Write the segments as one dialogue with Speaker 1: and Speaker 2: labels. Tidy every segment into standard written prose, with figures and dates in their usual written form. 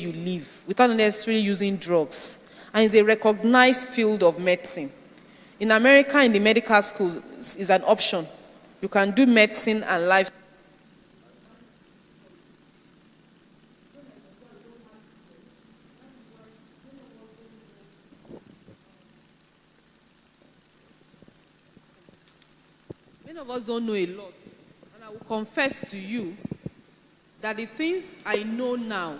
Speaker 1: you live without necessarily using drugs. And it's a recognized field of medicine. In America, in the medical schools, is an option. You can do medicine and life. Many of us don't know a lot. And I will confess to you that the things I know now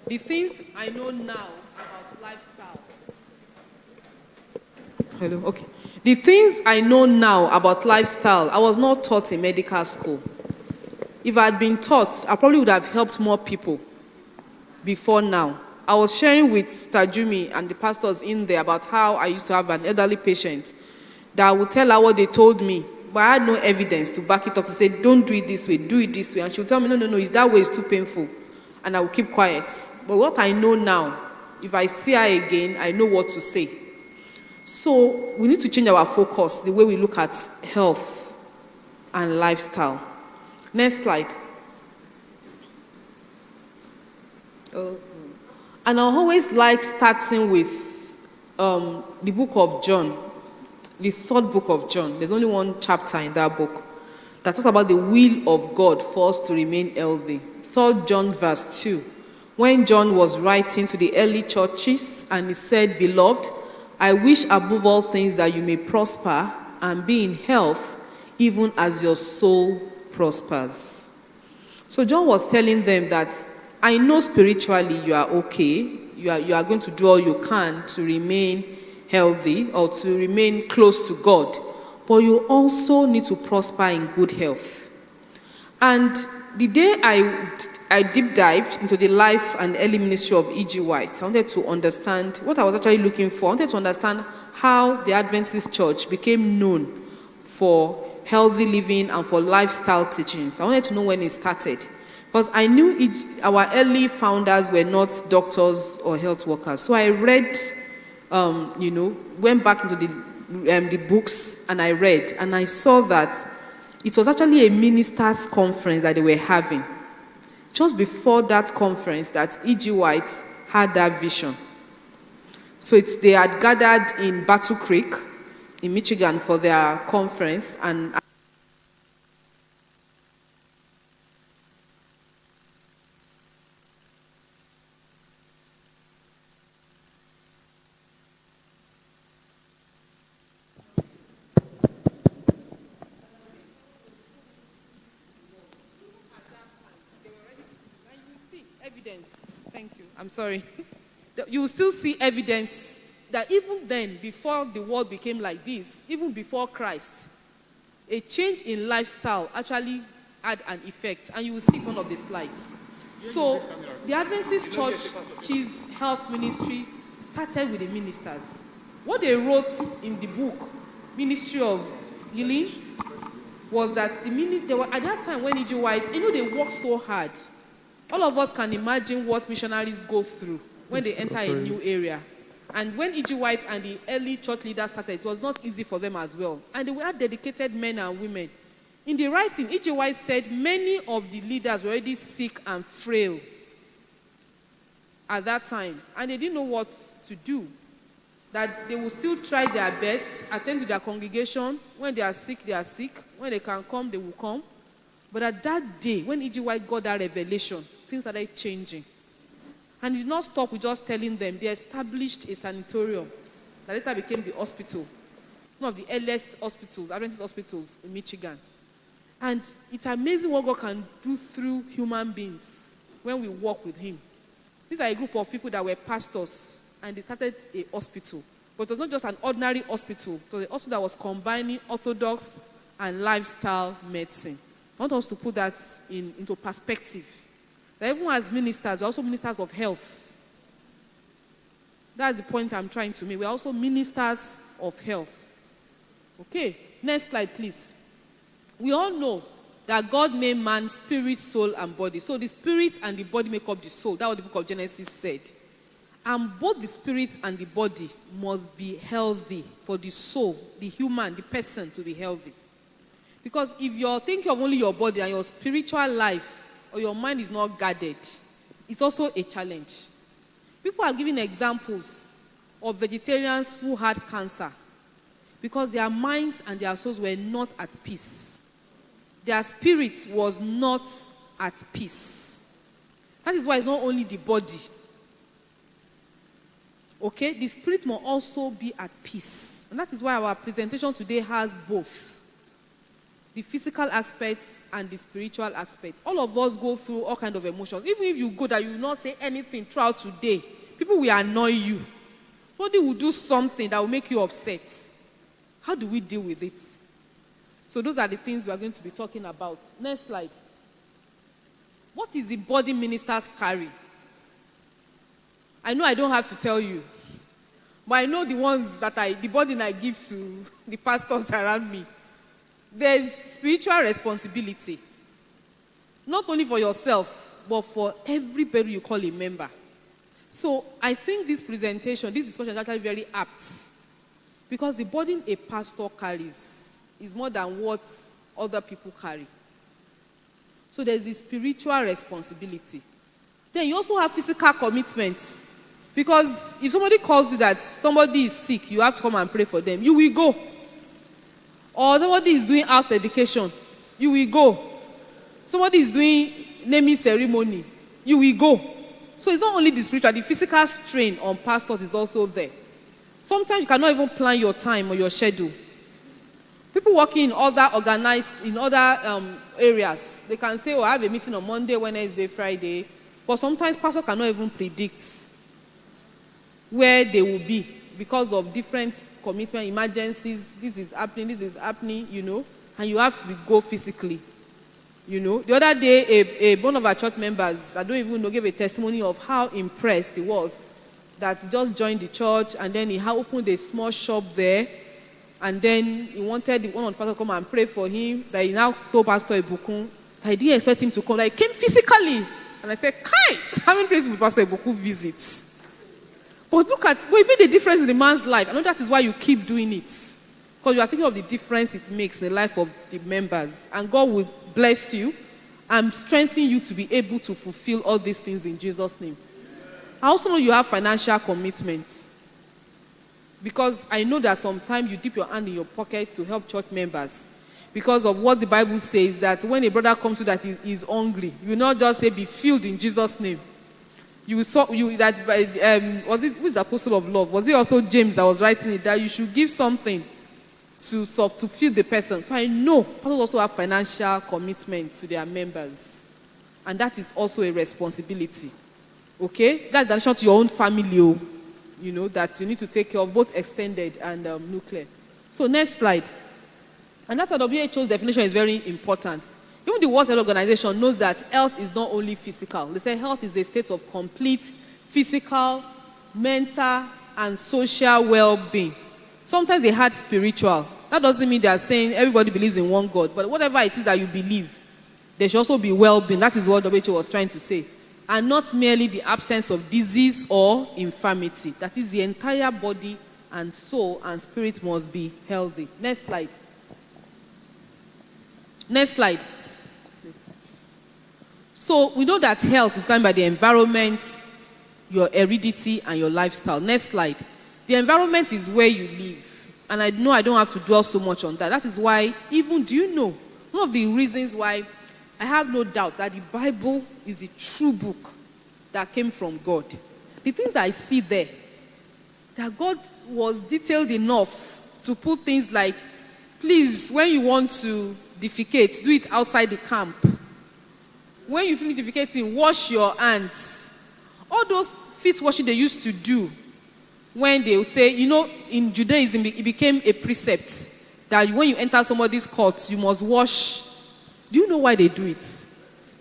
Speaker 1: about lifestyle. Hello, okay. The things I know now about lifestyle, I was not taught in medical school. If I had been taught, I probably would have helped more people before now. I was sharing with Tajumi and the pastors in there about how I used to have an elderly patient that I would tell her what they told me, but I had no evidence to back it up to say, don't do it this way, do it this way. And she would tell me, no, it's that way, it's too painful. And I would keep quiet. But what I know now, if I see her again, I know what to say. So we need to change our focus, the way we look at health and lifestyle. Next slide. And I always like starting with the book of John, the third book of John. There's only one chapter in that book that talks about the will of God for us to remain healthy. 3 John verse 2. When John was writing to the early churches and he said, "Beloved, I wish above all things that you may prosper and be in health, even as your soul prospers." So John was telling them that I know spiritually you are okay. You are going to do all you can to remain healthy or to remain close to God. But you also need to prosper in good health. And the day I deep dived into the life and early ministry of E.G. White, I wanted to understand what I was actually looking for. I wanted to understand how the Adventist church became known for healthy living and for lifestyle teachings. I wanted to know when it started. Because I knew our early founders were not doctors or health workers. So I read, went back into the books and I read. And I saw that it was actually a ministers' conference that they were having. Just before that conference that E.G. White had that vision. So they had gathered in Battle Creek in Michigan for their conference. And I'm sorry. You will still see evidence that even then, before the world became like this, even before Christ, a change in lifestyle actually had an effect. And you will see it on one of the slides. So the Adventist Church's health ministry started with the ministers. What they wrote in the book, Ministry of Healing, was that they were at that time when E.G. White, they worked so hard. All of us can imagine what missionaries go through when they enter a new area. And when E.G. White and the early church leaders started, it was not easy for them as well. And they were dedicated men and women. In the writing, E.G. White said many of the leaders were already sick and frail at that time. And they didn't know what to do. That they will still try their best, attend to their congregation. When they are sick, they are sick. When they can come, they will come. But at that day, when E.G. White got that revelation, things started changing. And it did not stop with just telling them. They established a sanatorium that later became the hospital. One of the earliest hospitals, Adventist hospitals in Michigan. And it's amazing what God can do through human beings when we walk with Him. These are a group of people that were pastors, and they started a hospital. But it was not just an ordinary hospital. It was a hospital that was combining orthodox and lifestyle medicine. I want us to put that into perspective. That even as ministers, we're also ministers of health. That's the point I'm trying to make. We're also ministers of health. Okay, next slide, please. We all know that God made man spirit, soul, and body. So the spirit and the body make up the soul. That's what the book of Genesis said. And both the spirit and the body must be healthy for the soul, the human, the person to be healthy. Because if you're thinking of only your body and your spiritual life or your mind is not guarded, it's also a challenge. People are giving examples of vegetarians who had cancer because their minds and their souls were not at peace. Their spirit was not at peace. That is why it's not only the body. Okay? The spirit must also be at peace. And that is why our presentation today has both the physical aspect and the spiritual aspect. All of us go through all kinds of emotions. Even if you go that you will not say anything throughout today, people will annoy you. Somebody will do something that will make you upset. How do we deal with it? So those are the things we are going to be talking about. Next slide. What is the body ministers carry? I know I don't have to tell you, but I know the ones that the burden I give to the pastors around me. There's spiritual responsibility, not only for yourself, but for everybody you call a member. So I think this presentation, this discussion is actually very apt, because the burden a pastor carries is more than what other people carry. So there's the spiritual responsibility. Then you also have physical commitments, because if somebody calls you that somebody is sick, you have to come and pray for them, you will go. Or somebody is doing house dedication, you will go. Somebody is doing naming ceremony, you will go. So it's not only the spiritual, the physical strain on pastors is also there. Sometimes you cannot even plan your time or your schedule. People working in other organized, in other areas, they can say, oh, I have a meeting on Monday, Wednesday, Friday. But sometimes pastors cannot even predict where they will be because of different commitment, emergencies. This is happening, you know, and you have to go physically, you know. The other day, one of our church members, I don't even know, gave a testimony of how impressed he was that he just joined the church, and then he opened a small shop there, and then he wanted one of the pastors to come and pray for him. That he now told Pastor Ebukun that he didn't expect him to come, that he came physically. And I said, Kai, how many places will Pastor Ebukun visits? But look at, well, it made a difference in the man's life. I know that is why you keep doing it. Because you are thinking of the difference it makes in the life of the members. And God will bless you and strengthen you to be able to fulfill all these things in Jesus' name. I also know you have financial commitments. Because I know that sometimes you dip your hand in your pocket to help church members. Because of what the Bible says, that when a brother comes to that he is hungry, you will not just say, be filled in Jesus' name. You will saw you that was it, who is the apostle of love? Was it also James that was writing it, that you should give something to feed the person? So I know pastors also have financial commitments to their members, and that is also a responsibility. Okay, that's in addition to your own family, you know, that you need to take care of, both extended and nuclear. So next slide. And that's why WHO's definition is very important. Even the World Health Organization knows that health is not only physical. They say health is a state of complete physical, mental, and social well-being. Sometimes they add spiritual. That doesn't mean they are saying everybody believes in one God. But whatever it is that you believe, there should also be well-being. That is what WHO was trying to say. And not merely the absence of disease or infirmity. That is, the entire body and soul and spirit must be healthy. Next slide. Next slide. So we know that health is done by the environment, your heredity, and your lifestyle. Next slide. The environment is where you live. And I know I don't have to dwell so much on that. That is why, even, do you know, one of the reasons why I have no doubt that the Bible is the true book that came from God. The things I see there, that God was detailed enough to put things like, please, when you want to defecate, do it outside the camp. When you finish defecating, wash your hands. All those feet washing they used to do, when they would say, you know, in Judaism, it became a precept that when you enter somebody's court, you must wash. Do you know why they do it?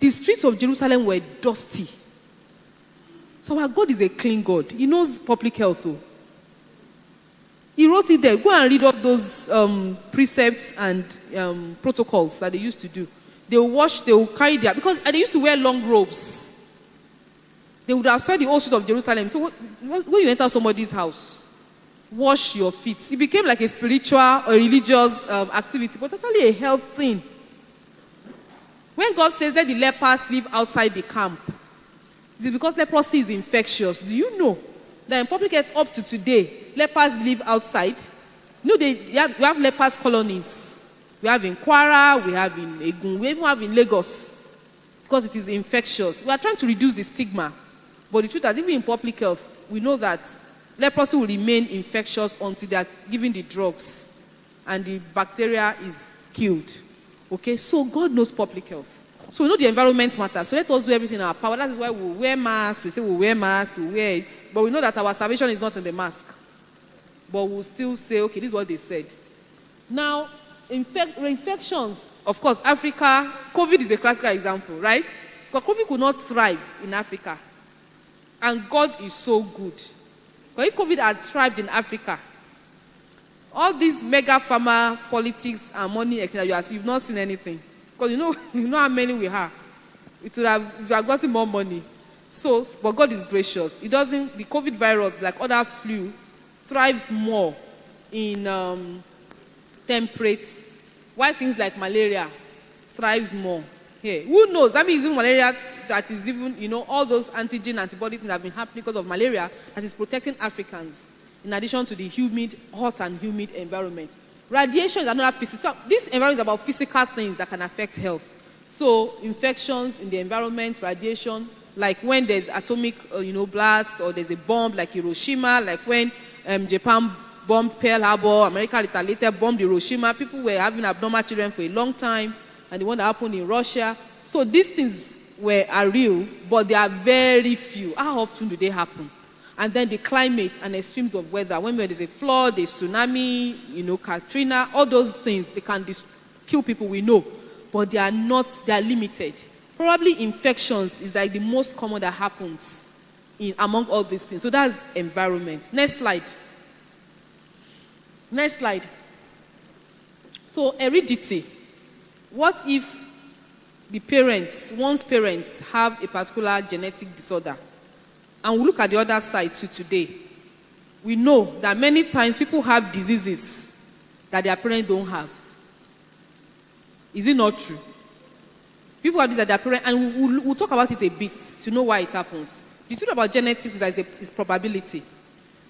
Speaker 1: The streets of Jerusalem were dusty. So our God is a clean God. He knows public health, though. He wrote it there. Go and read all those precepts and protocols that they used to do. They will wash, they will carry their, because they used to wear long robes. They would outside the old street of Jerusalem. So when you enter somebody's house, wash your feet. It became like a spiritual or religious activity, but actually a health thing. When God says let the lepers live outside the camp, it is because leprosy is infectious. Do you know that in public health up to today, lepers live outside? You know, we have lepers colonies. We have in Kwara, we have in Egun, we even have in Lagos. Because it is infectious. We are trying to reduce the stigma. But the truth is, even in public health, we know that leprosy will remain infectious until they are given the drugs and the bacteria is killed. Okay, so God knows public health. So we know the environment matters. So let us do everything in our power. That is why we wear masks. We say we wear masks, we wear it. But we know that our salvation is not in the mask. But we'll still say, okay, this is what they said. Now, infections, of course, Africa, COVID is a classical example, right? Because COVID could not thrive in Africa. And God is so good. Because if COVID had thrived in Africa, all these mega pharma politics and money, you've not seen anything. Because you know how many we have. We would have gotten more money. So, but God is gracious. The COVID virus, like other flu, thrives more in temperate, while things like malaria thrives more here. Who knows? That means even malaria, that is even, all those antigen, antibody things that have been happening because of malaria, that is protecting Africans, in addition to the hot and humid environment. Radiation is another physical. This environment is about physical things that can affect health. So infections in the environment, radiation, like when there's atomic, blast, or there's a bomb like Hiroshima, like when Japan bombed Pearl Harbor, America retaliated, bombed Hiroshima. People were having abnormal children for a long time, and the one that happened in Russia. So these things are real, but they are very few. How often do they happen? And then the climate and extremes of weather. When there's a flood, a tsunami, Katrina, all those things, they can kill people, we know. But they are limited. Probably infections is like the most common that happens among all these things. So that's environment. Next slide. So heredity. What if one's parents have a particular genetic disorder? And we look at the other side too today. We know that many times people have diseases that their parents don't have. Is it not true? People have this that their parents, and we'll talk about it a bit to know why it happens. The truth about genetics is that it's probability.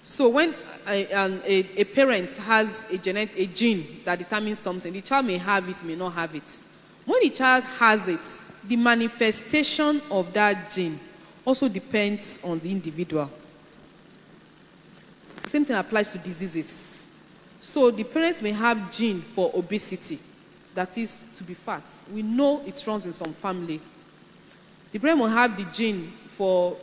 Speaker 1: So when a parent has a gene that determines something, the child may have it, may not have it. When the child has it, the manifestation of that gene also depends on the individual. Same thing applies to diseases. So the parents may have gene for obesity, that is to be fat. We know it runs in some families. The parent will have the gene for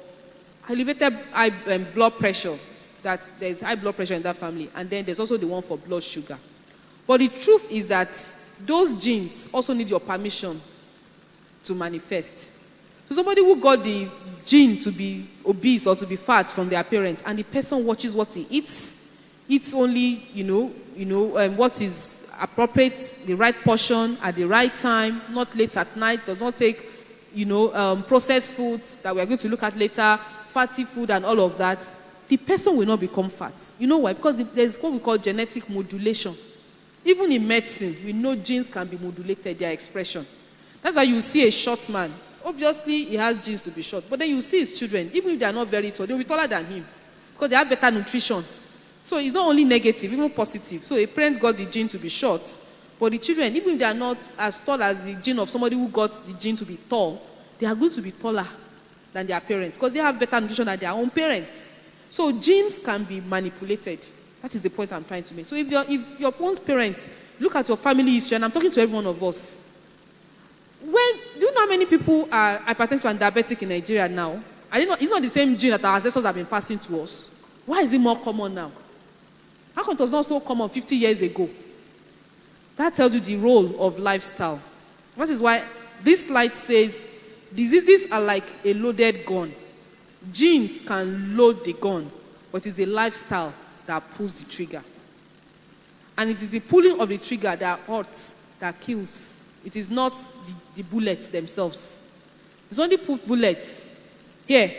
Speaker 1: elevated high blood pressure, that there's high blood pressure in that family, and then there's also the one for blood sugar. But the truth is that those genes also need your permission to manifest. So somebody who got the gene to be obese or to be fat from their parents, and the person watches what he eats only, what is appropriate, the right portion at the right time, not late at night, does not take, processed foods that we are going to look at later, fatty food and all of that, the person will not become fat. You know why? Because there's what we call genetic modulation. Even in medicine, we know genes can be modulated, their expression. That's why you see a short man. Obviously, he has genes to be short. But then you see his children, even if they are not very tall, they'll be taller than him. Because they have better nutrition. So it's not only negative, even positive. So a parent got the gene to be short. But the children, even if they are not as tall as the gene of somebody who got the gene to be tall, they are going to be taller than their parents. Because they have better nutrition than their own parents. So genes can be manipulated. That is the point I'm trying to make. So if your own parents, look at your family history, and I'm talking to every one of us. Do you know how many people are hypertensive and diabetic in Nigeria now? It's not the same gene that our ancestors have been passing to us. Why is it more common now? How come it was not so common 50 years ago? That tells you the role of lifestyle. That is why this slide says diseases are like a loaded gun. Genes can load the gun, but it's the lifestyle that pulls the trigger. And it is the pulling of the trigger that hurts, that kills. It is not the bullets themselves. It's only put bullets here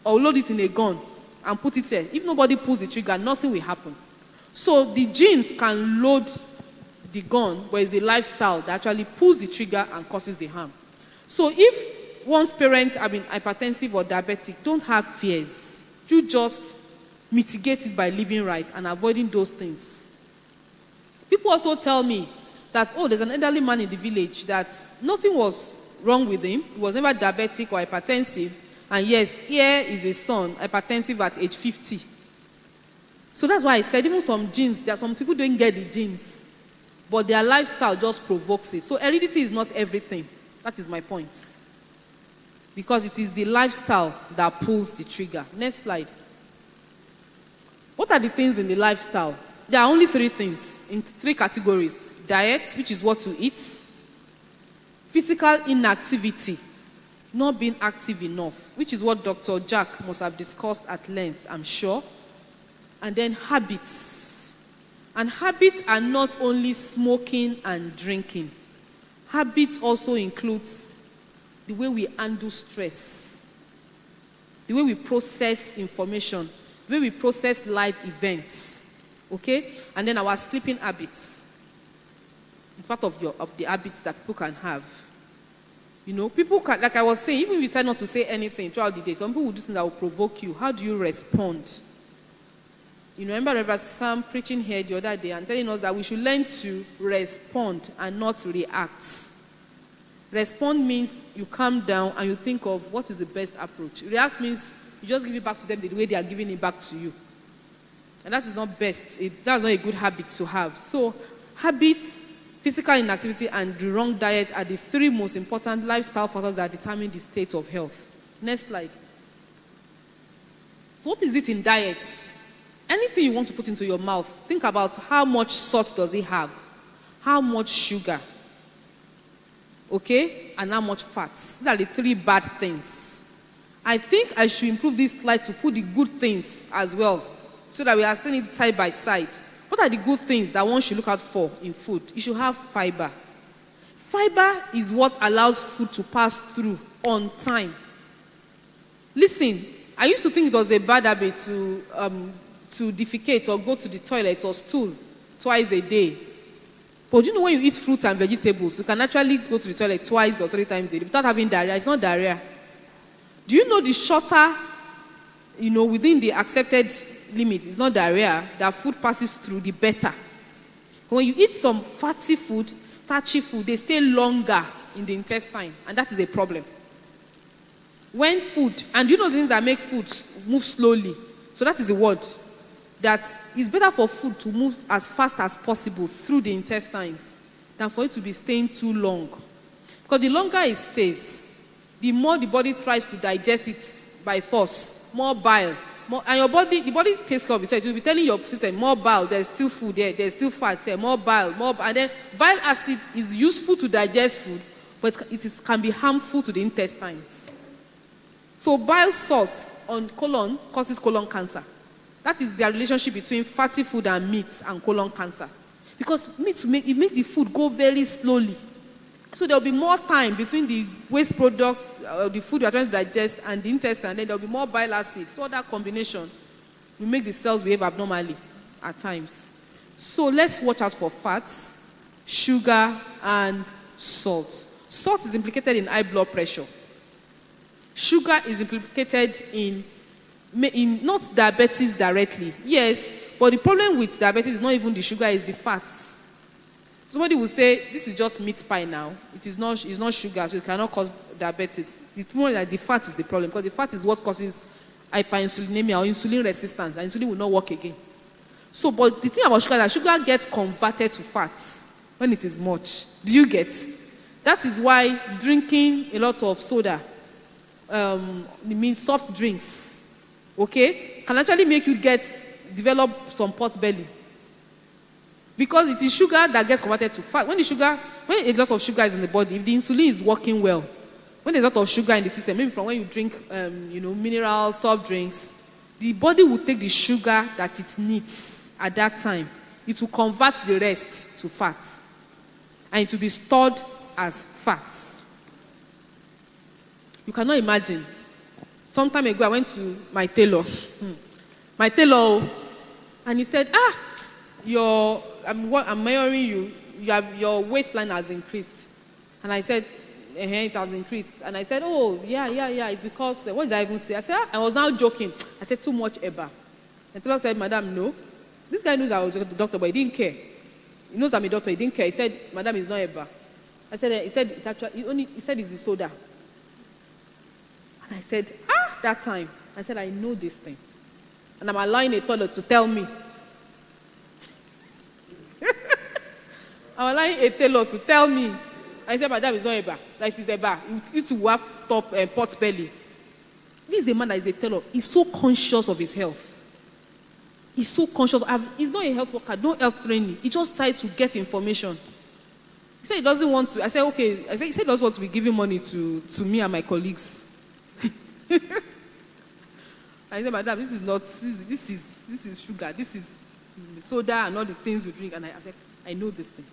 Speaker 1: or load it in a gun and put it here. If nobody pulls the trigger, nothing will happen. So the genes can load the gun, but it's the lifestyle that actually pulls the trigger and causes the harm. So if one's parents have been hypertensive or diabetic, don't have fears. You just mitigate it by living right and avoiding those things. People also tell me that, there's an elderly man in the village that nothing was wrong with him. He was never diabetic or hypertensive. And yes, here is a son, hypertensive at age 50. So that's why I said even some genes, there are some people don't get the genes, but their lifestyle just provokes it. So heredity is not everything. That is my point. Because it is the lifestyle that pulls the trigger. Next slide. What are the things in the lifestyle? There are only 3 things in 3 categories. Diet, which is what to eat. Physical inactivity, not being active enough, which is what Dr. Jack must have discussed at length, I'm sure. And then habits. And habits are not only smoking and drinking. Habits also includes the way we handle stress, the way we process information, the way we process live events, okay? And then our sleeping habits. It's part of the habits that people can have. People can, like I was saying, even if you decide not to say anything throughout the day, some people will do things that will provoke you. How do you respond? Remember Reverend Sam preaching here the other day and telling us that we should learn to respond and not react. Respond means you calm down and you think of what is the best approach. React means you just give it back to them the way they are giving it back to you. And that is not best. That's not a good habit to have. So habits, physical inactivity, and the wrong diet are the 3 most important lifestyle factors that determine the state of health. Next slide. So what is it in diets? Anything you want to put into your mouth, think about how much salt does it have, how much sugar, okay, and how much fats. These are the 3 bad things. I think I should improve this slide to put the good things as well, so that we are seeing it side by side. What are the good things that one should look out for in food? You should have fiber. Fiber is what allows food to pass through on time. Listen, I used to think it was a bad habit to defecate or go to the toilet or stool twice a day. But when you eat fruits and vegetables, you can actually go to the toilet twice or 3 times a day without having diarrhea. It's not diarrhea. Do you know the shorter, within the accepted limit, it's not diarrhea, that food passes through, the better. When you eat some fatty food, starchy food, they stay longer in the intestine, and that is a problem. When food, and the things that make food move slowly, so that is the word, that it's better for food to move as fast as possible through the intestines than for it to be staying too long. Because the longer it stays, the more the body tries to digest it by force, more bile. And the body takes care of itself. It will be telling your system, more bile, there's still food there, there's still fat here, more bile. And then bile acid is useful to digest food, but can be harmful to the intestines. So bile salt on colon causes colon cancer. That is the relationship between fatty food and meat and colon cancer. Because meat makes the food go very slowly. So there will be more time between the waste products, the food you are trying to digest, and the intestine, and then there will be more bile acid. So that combination will make the cells behave abnormally at times. So let's watch out for fats, sugar, and salt. Salt is implicated in high blood pressure. Sugar is implicated in not diabetes directly. Yes, but the problem with diabetes is not even the sugar, it's the fats. Somebody will say, this is just meat pie now. It's not sugar, so it cannot cause diabetes. It's more like the fat is the problem, because the fat is what causes hyperinsulinemia or insulin resistance, and insulin will not work again. So, but the thing about sugar is that sugar gets converted to fats when it is much. Do you get? That is why drinking a lot of soda, it means soft drinks, okay, can actually make you develop some pot belly. Because it is sugar that gets converted to fat. When a lot of sugar is in the body, if the insulin is working well, when there's a lot of sugar in the system, maybe from when you drink, minerals, soft drinks, the body will take the sugar that it needs at that time. It will convert the rest to fat. And it will be stored as fats. You cannot imagine. Some time ago, I went to my tailor. And he said, I'm measuring you. your waistline has increased. And I said, it has increased. And I said, oh, yeah, it's because, what did I even say? I said, I was now joking. I said, too much Eba. And Taylor said, Madam, no. This guy knows I was the doctor, but he didn't care. He knows I'm a doctor, he didn't care. He said, Madam, it's not Eba. I said, he said, it's actually, he said it's the soda. And I said, that time. I said, I know this thing. And I'm allowing a toilet to tell me. I'm allowing a tailor to tell me. I said, Madam, it's not Eba. Like it's Eba. You two have pot belly. This is a man that is a tailor. He's so conscious of his health. He's so conscious. He's not a health worker, no health training. He just tried to get information. He said he doesn't want to. I said, okay. He said he doesn't want to be giving money to me and my colleagues. I said, Madam, this is not, this is sugar. This is soda and all the things you drink. And I said, I know this thing.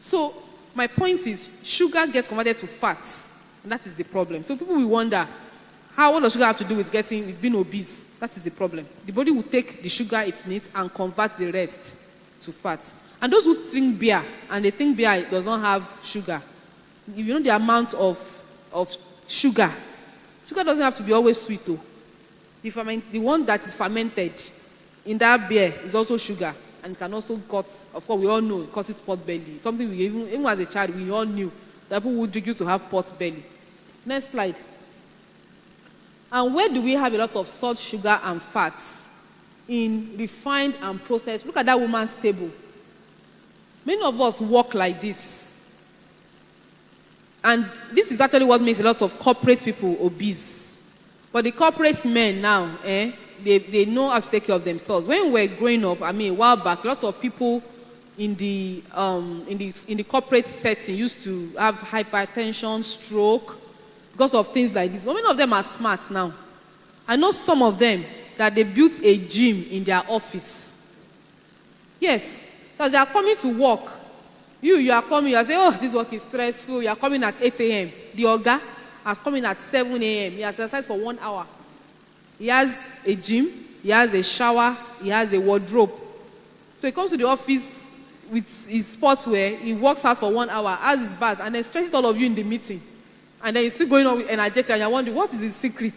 Speaker 1: So my point is, sugar gets converted to fats. And that is the problem. So people will wonder, what does sugar have to do with being obese? That is the problem. The body will take the sugar it needs and convert the rest to fat. And those who drink beer, and they think beer does not have sugar, if you know the amount of sugar doesn't have to be always sweet though. The one that is fermented in that beer is also sugar, and it can also cause, of course we all know, it causes pot belly. Something we even as a child, we all knew that people who drink used to have pot belly. Next slide. And where do we have a lot of salt, sugar, and fats? In refined and processed. Look at that woman's table. Many of us walk like this. And this is actually what makes a lot of corporate people obese. But the corporate men now, they know how to take care of themselves. When we were growing up, a while back, a lot of people in the corporate setting used to have hypertension, stroke, because of things like this. But many of them are smart now. I know some of them that they built a gym in their office. Yes, because they are coming to work. You are coming, you are saying, oh, this work is stressful. You are coming at 8 a.m. The Oga has come in at 7 a.m. He has exercised for 1 hour. He has a gym, he has a shower, he has a wardrobe. So he comes to the office with his sportswear, he works out for 1 hour, has his bath, and then stresses all of you in the meeting. And then he's still going on with energetic, and you're wondering, what is his secret?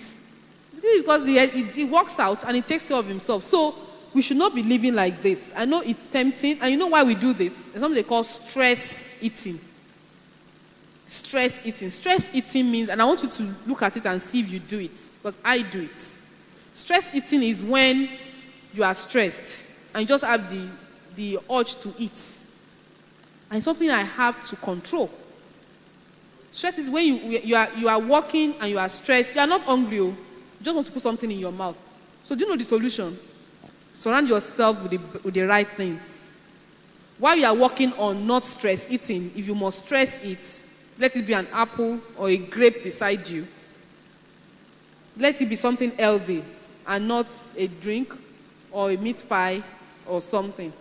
Speaker 1: Because he works out and he takes care of himself. So we should not be living like this. I know it's tempting, and you know why we do this? It's something they call stress eating. Stress eating. Stress eating means, and I want you to look at it and see if you do it, because I do it. Stress eating is when you are stressed and you just have the urge to eat. And it's something I have to control. Stress is when you are working and you are stressed. You are not hungry. You just want to put something in your mouth. So do you know the solution? Surround yourself with the right things. While you are working on not stress eating, if you must stress eat, let it be an apple or a grape beside you. Let it be something healthy and not a drink or a meat pie or something.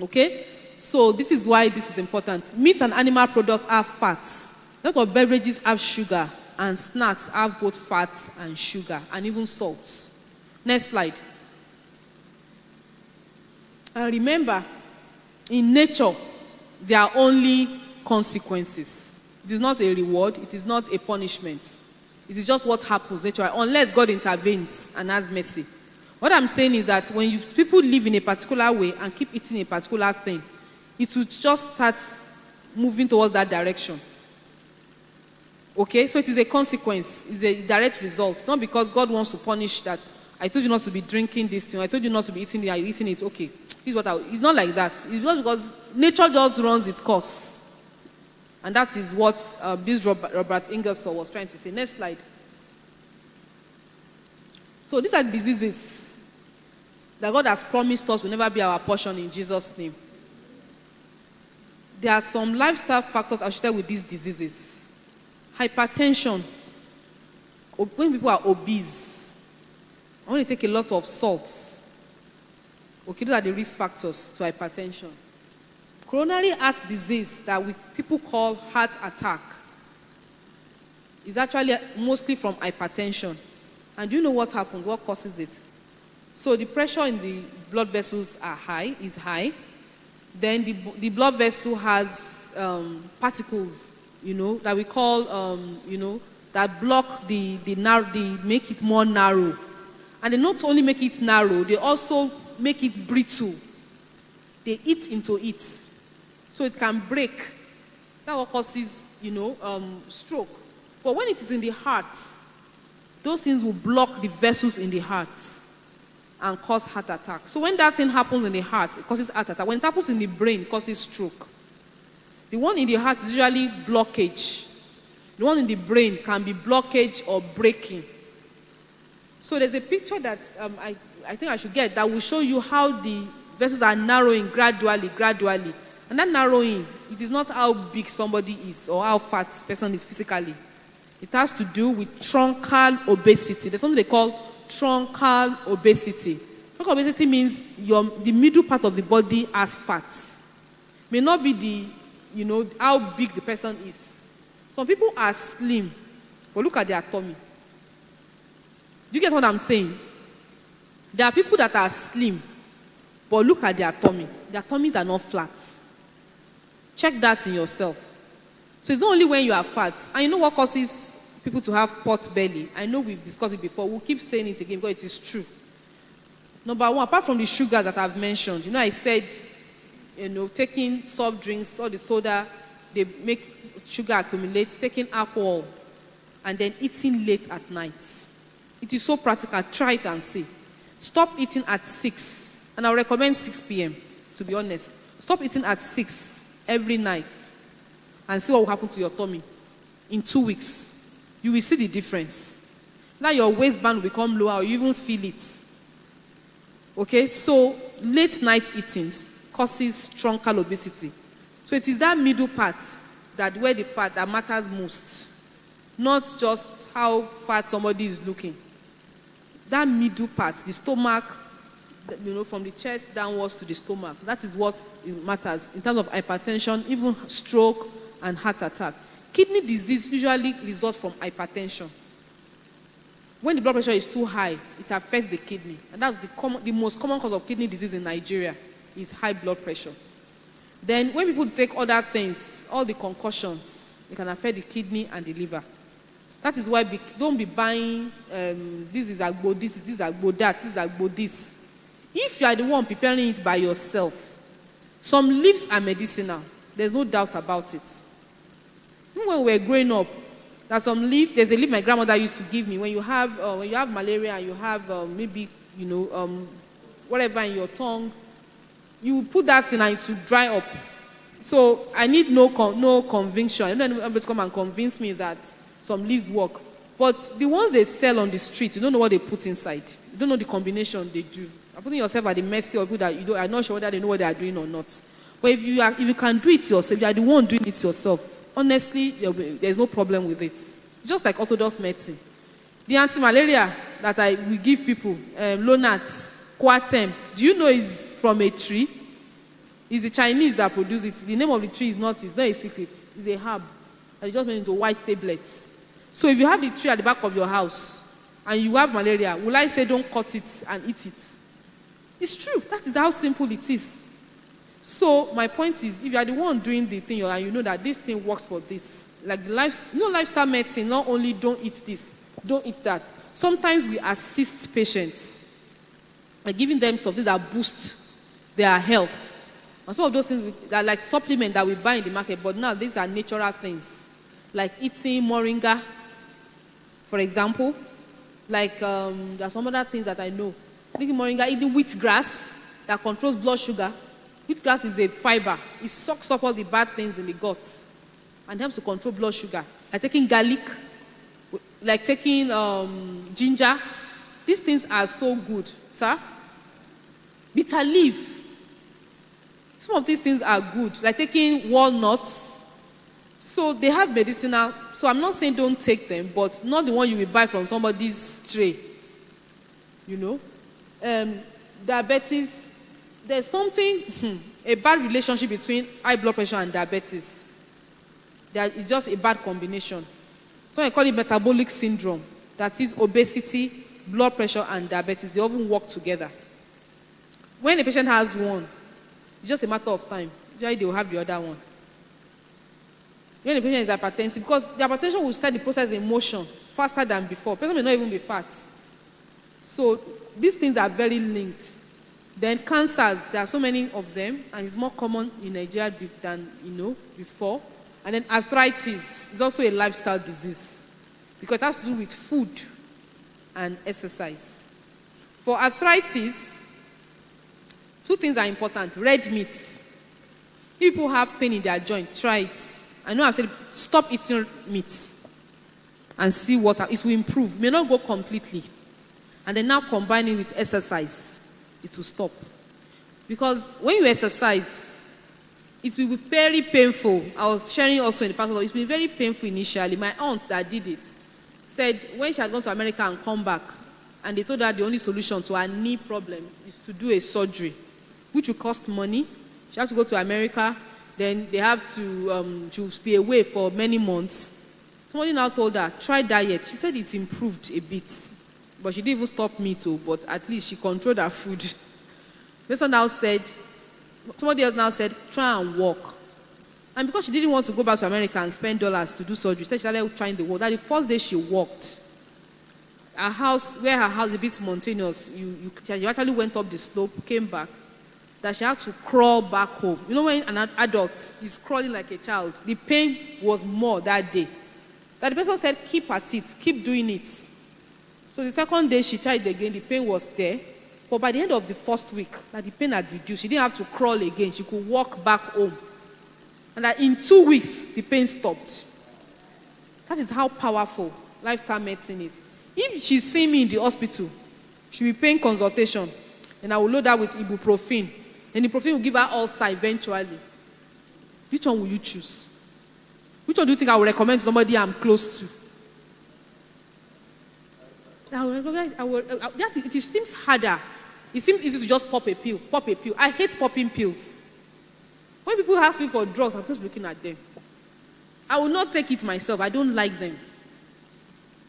Speaker 1: Okay? So this is why this is important. Meat and animal products have fats. A lot of beverages have sugar, and snacks have both fats and sugar, and even salts. Next slide. And remember, in nature, there are only consequences. It is not a reward. It is not a punishment. It is just what happens naturally, unless God intervenes and has mercy. What I'm saying is that when people live in a particular way and keep eating a particular thing, it will just start moving towards that direction. Okay, so it is a consequence. It's a direct result. Not because God wants to punish that. I told you not to be drinking this thing. I told you not to be eating it. Are you eating it? Okay. It's not like that. It's just because nature just runs its course. And that is what this Robert Ingersoll was trying to say. Next slide. So these are diseases that God has promised us will never be our portion in Jesus' name. There are some lifestyle factors associated with these diseases. Hypertension. When people are obese, I want to take a lot of salt. Okay, those are the risk factors to hypertension. Coronary heart disease that people call heart attack is actually mostly from hypertension. And do you know what happens? What causes it? So the pressure in the blood vessels is high. Then the blood vessel has particles, that we call, that block the make it more narrow. And they not only make it narrow, they also make it brittle. They eat into it. So it can break. That's what causes, stroke. But when it is in the heart, those things will block the vessels in the heart and cause heart attack. So when that thing happens in the heart, it causes heart attack. When it happens in the brain, it causes stroke. The one in the heart is usually blockage. The one in the brain can be blockage or breaking. So there's a picture that I think I should get that will show you how the vessels are narrowing gradually. And that narrowing, it is not how big somebody is or how fat the person is physically. It has to do with truncal obesity. There's something they call truncal obesity. Truncal obesity means the middle part of the body has fat. May not be how big the person is. Some people are slim, but look at their tummy. Do you get what I'm saying? There are people that are slim, but look at their tummy. Their tummies are not flat. Check that in yourself. So it's not only when you are fat. And you know what causes people to have pot belly? I know we've discussed it before. We'll keep saying it again because it is true. Number one, apart from the sugars that I've mentioned, I said, taking soft drinks or the soda, they make sugar accumulate, taking alcohol, and then eating late at night. It is so practical. Try it and see. Stop eating at 6. And I'll recommend 6 p.m., to be honest. Stop eating at 6 every night and see what will happen to your tummy. In 2 weeks, you will see the difference. Now your waistband will become lower or you even feel it. Okay, so late night eating causes truncal obesity. So it is that middle part where the fat that matters most. Not just how fat somebody is looking. That middle part, the stomach, from the chest downwards to the stomach, that is what matters in terms of hypertension, even stroke and heart attack. Kidney disease usually results from hypertension. When the blood pressure is too high, it affects the kidney. And that's the most common cause of kidney disease in Nigeria is high blood pressure. Then when people take other things, all the concussions, it can affect the kidney and the liver. That is why don't be buying this is agbo, this is agbo, that is agbo, this. If you are the one preparing it by yourself, some leaves are medicinal. There's no doubt about it. Even when we were growing up, there's a leaf my grandmother used to give me. When you have malaria and you have whatever in your tongue, you put that thing and it will dry up. So I need no conviction. I don't know anybody to come and convince me that some leaves work. But the ones they sell on the street, you don't know what they put inside. You don't know the combination they do. You're putting yourself at the mercy of people that you are not sure whether they know what they are doing or not. But if you can do it yourself, if you are the one doing it yourself, honestly, there's no problem with it. Just like orthodox medicine. The anti-malaria that I will give people, Lonats, Coartem, do you know is from a tree? It's the Chinese that produce it. The name of the tree is not a secret. It's a herb. And it just made into white tablets. So if you have the tree at the back of your house and you have malaria, will I say don't cut it and eat it? It's true. That is how simple it is. So my point is, if you are the one doing the thing and you know that this thing works for this, like the lifestyle medicine, not only don't eat this, don't eat that. Sometimes we assist patients by giving them something that boosts their health. And some of those things are like supplements that we buy in the market, but now these are natural things. Like eating moringa, for example. Like there are some other things that I know. Eating moringa, eating wheatgrass that controls blood sugar. Wheatgrass is a fiber. It sucks up all the bad things in the guts and helps to control blood sugar. Like taking garlic, like taking ginger. These things are so good, sir. Bitter leaf. Some of these things are good, like taking walnuts. So they have medicinal. So I'm not saying don't take them, but not the one you will buy from somebody's tray. Diabetes. There's something, a bad relationship between high blood pressure and diabetes. It's just a bad combination. So I call it metabolic syndrome. That is obesity, blood pressure, and diabetes. They often work together. When a patient has one, It's just a matter of time. Usually they will have the other one. When the patient is hypertensive, because the hypertension will set the process in motion faster than before. The person may not even be fat. So these things are very linked. Then cancers, there are so many of them, and it's more common in Nigeria than before. And then arthritis is also a lifestyle disease because it has to do with food and exercise. For arthritis, two things are important. Red meat. If people have pain in their joint, try it. I know I've said stop eating meat and see what it will improve. It may not go completely. And then now combine it with exercise, it will stop. Because when you exercise, it will be very painful. I was sharing also in the past, it's been very painful initially. My aunt that did it said when she had gone to America and come back, and they told her the only solution to her knee problem is to do a surgery, which will cost money. She has to go to America. Then they have to be away for many months. Somebody now told her, try diet. She said it improved a bit. But she didn't even stop meat too, but at least she controlled her food. Somebody else now said, try and walk. And because she didn't want to go back to America and spend dollars to do surgery, she started trying the walk. That the first day she walked, her house is a bit mountainous, she actually went up the slope, came back, that she had to crawl back home. You know when an adult is crawling like a child, the pain was more that day. That the person said, keep at it, keep doing it. So the second day she tried again, the pain was there. But by the end of the first week, that the pain had reduced. She didn't have to crawl again. She could walk back home. And that in 2 weeks, the pain stopped. That is how powerful lifestyle medicine is. If she's seeing me in the hospital, she'll be paying consultation. And I will load her with ibuprofen. And ibuprofen will give her ulcer eventually. Which one will you choose? Which one do you think I will recommend to somebody I'm close to? It seems harder. It seems easy to just pop a pill. I hate popping pills. When people ask me for drugs, I'm just looking at them. I will not take it myself. I don't like them.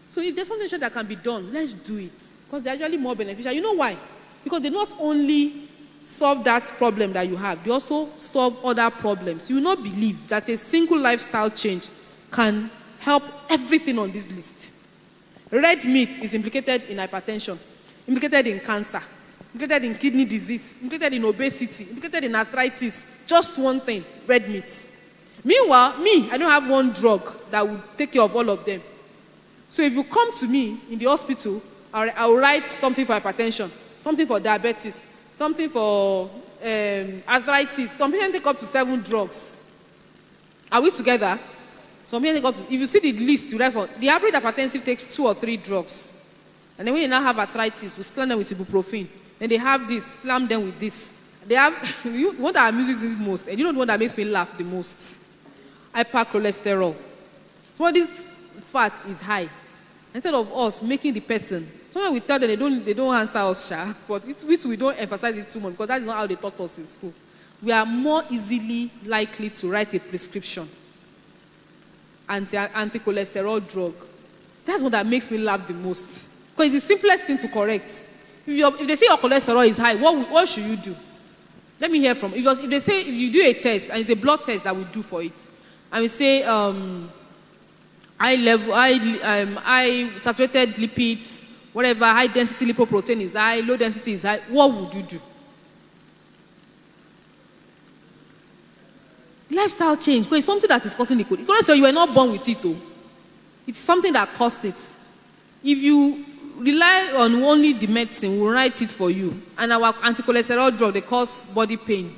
Speaker 1: So if there's something that can be done, let's do it. Because they're actually more beneficial. You know why? Because they not only solve that problem that you have, they also solve other problems. You will not believe that a single lifestyle change can help everything on this list. Red meat is implicated in hypertension, implicated in cancer, implicated in kidney disease, implicated in obesity, implicated in arthritis. Just one thing, red meat. Meanwhile, I don't have one drug that will take care of all of them. So if you come to me in the hospital, I will write something for hypertension, something for diabetes, something for arthritis. Some patients take up to 7 drugs. Are we together? Some patients take up to, if you see the list, you write for, the average hypertensive takes 2 or 3 drugs. And then when you now have arthritis, we slam them with ibuprofen. Then they have this, slam them with this. They have, what that amuses me most, and you know the one that makes me laugh the most? Hypercholesterol. So what this fat is high. Instead of us making the person, sometimes we tell them they don't answer us, but we don't emphasize it too much because that is not how they taught us in school. We are more easily likely to write a prescription, anti-cholesterol drug. That's what that makes me laugh the most. Because it's the simplest thing to correct. If they say your cholesterol is high, what should you do? Let me hear from you. Because if they say, if you do a test, and it's a blood test that we do for it, and we say high saturated lipids, whatever, high density lipoprotein is high, low density is high, what would you do? Lifestyle change, because it's something that is causing the cholesterol. You were not born with it, though. It's something that caused it. If you rely on only the medicine, we'll write it for you. And our anti-cholesterol drug, they cause body pain.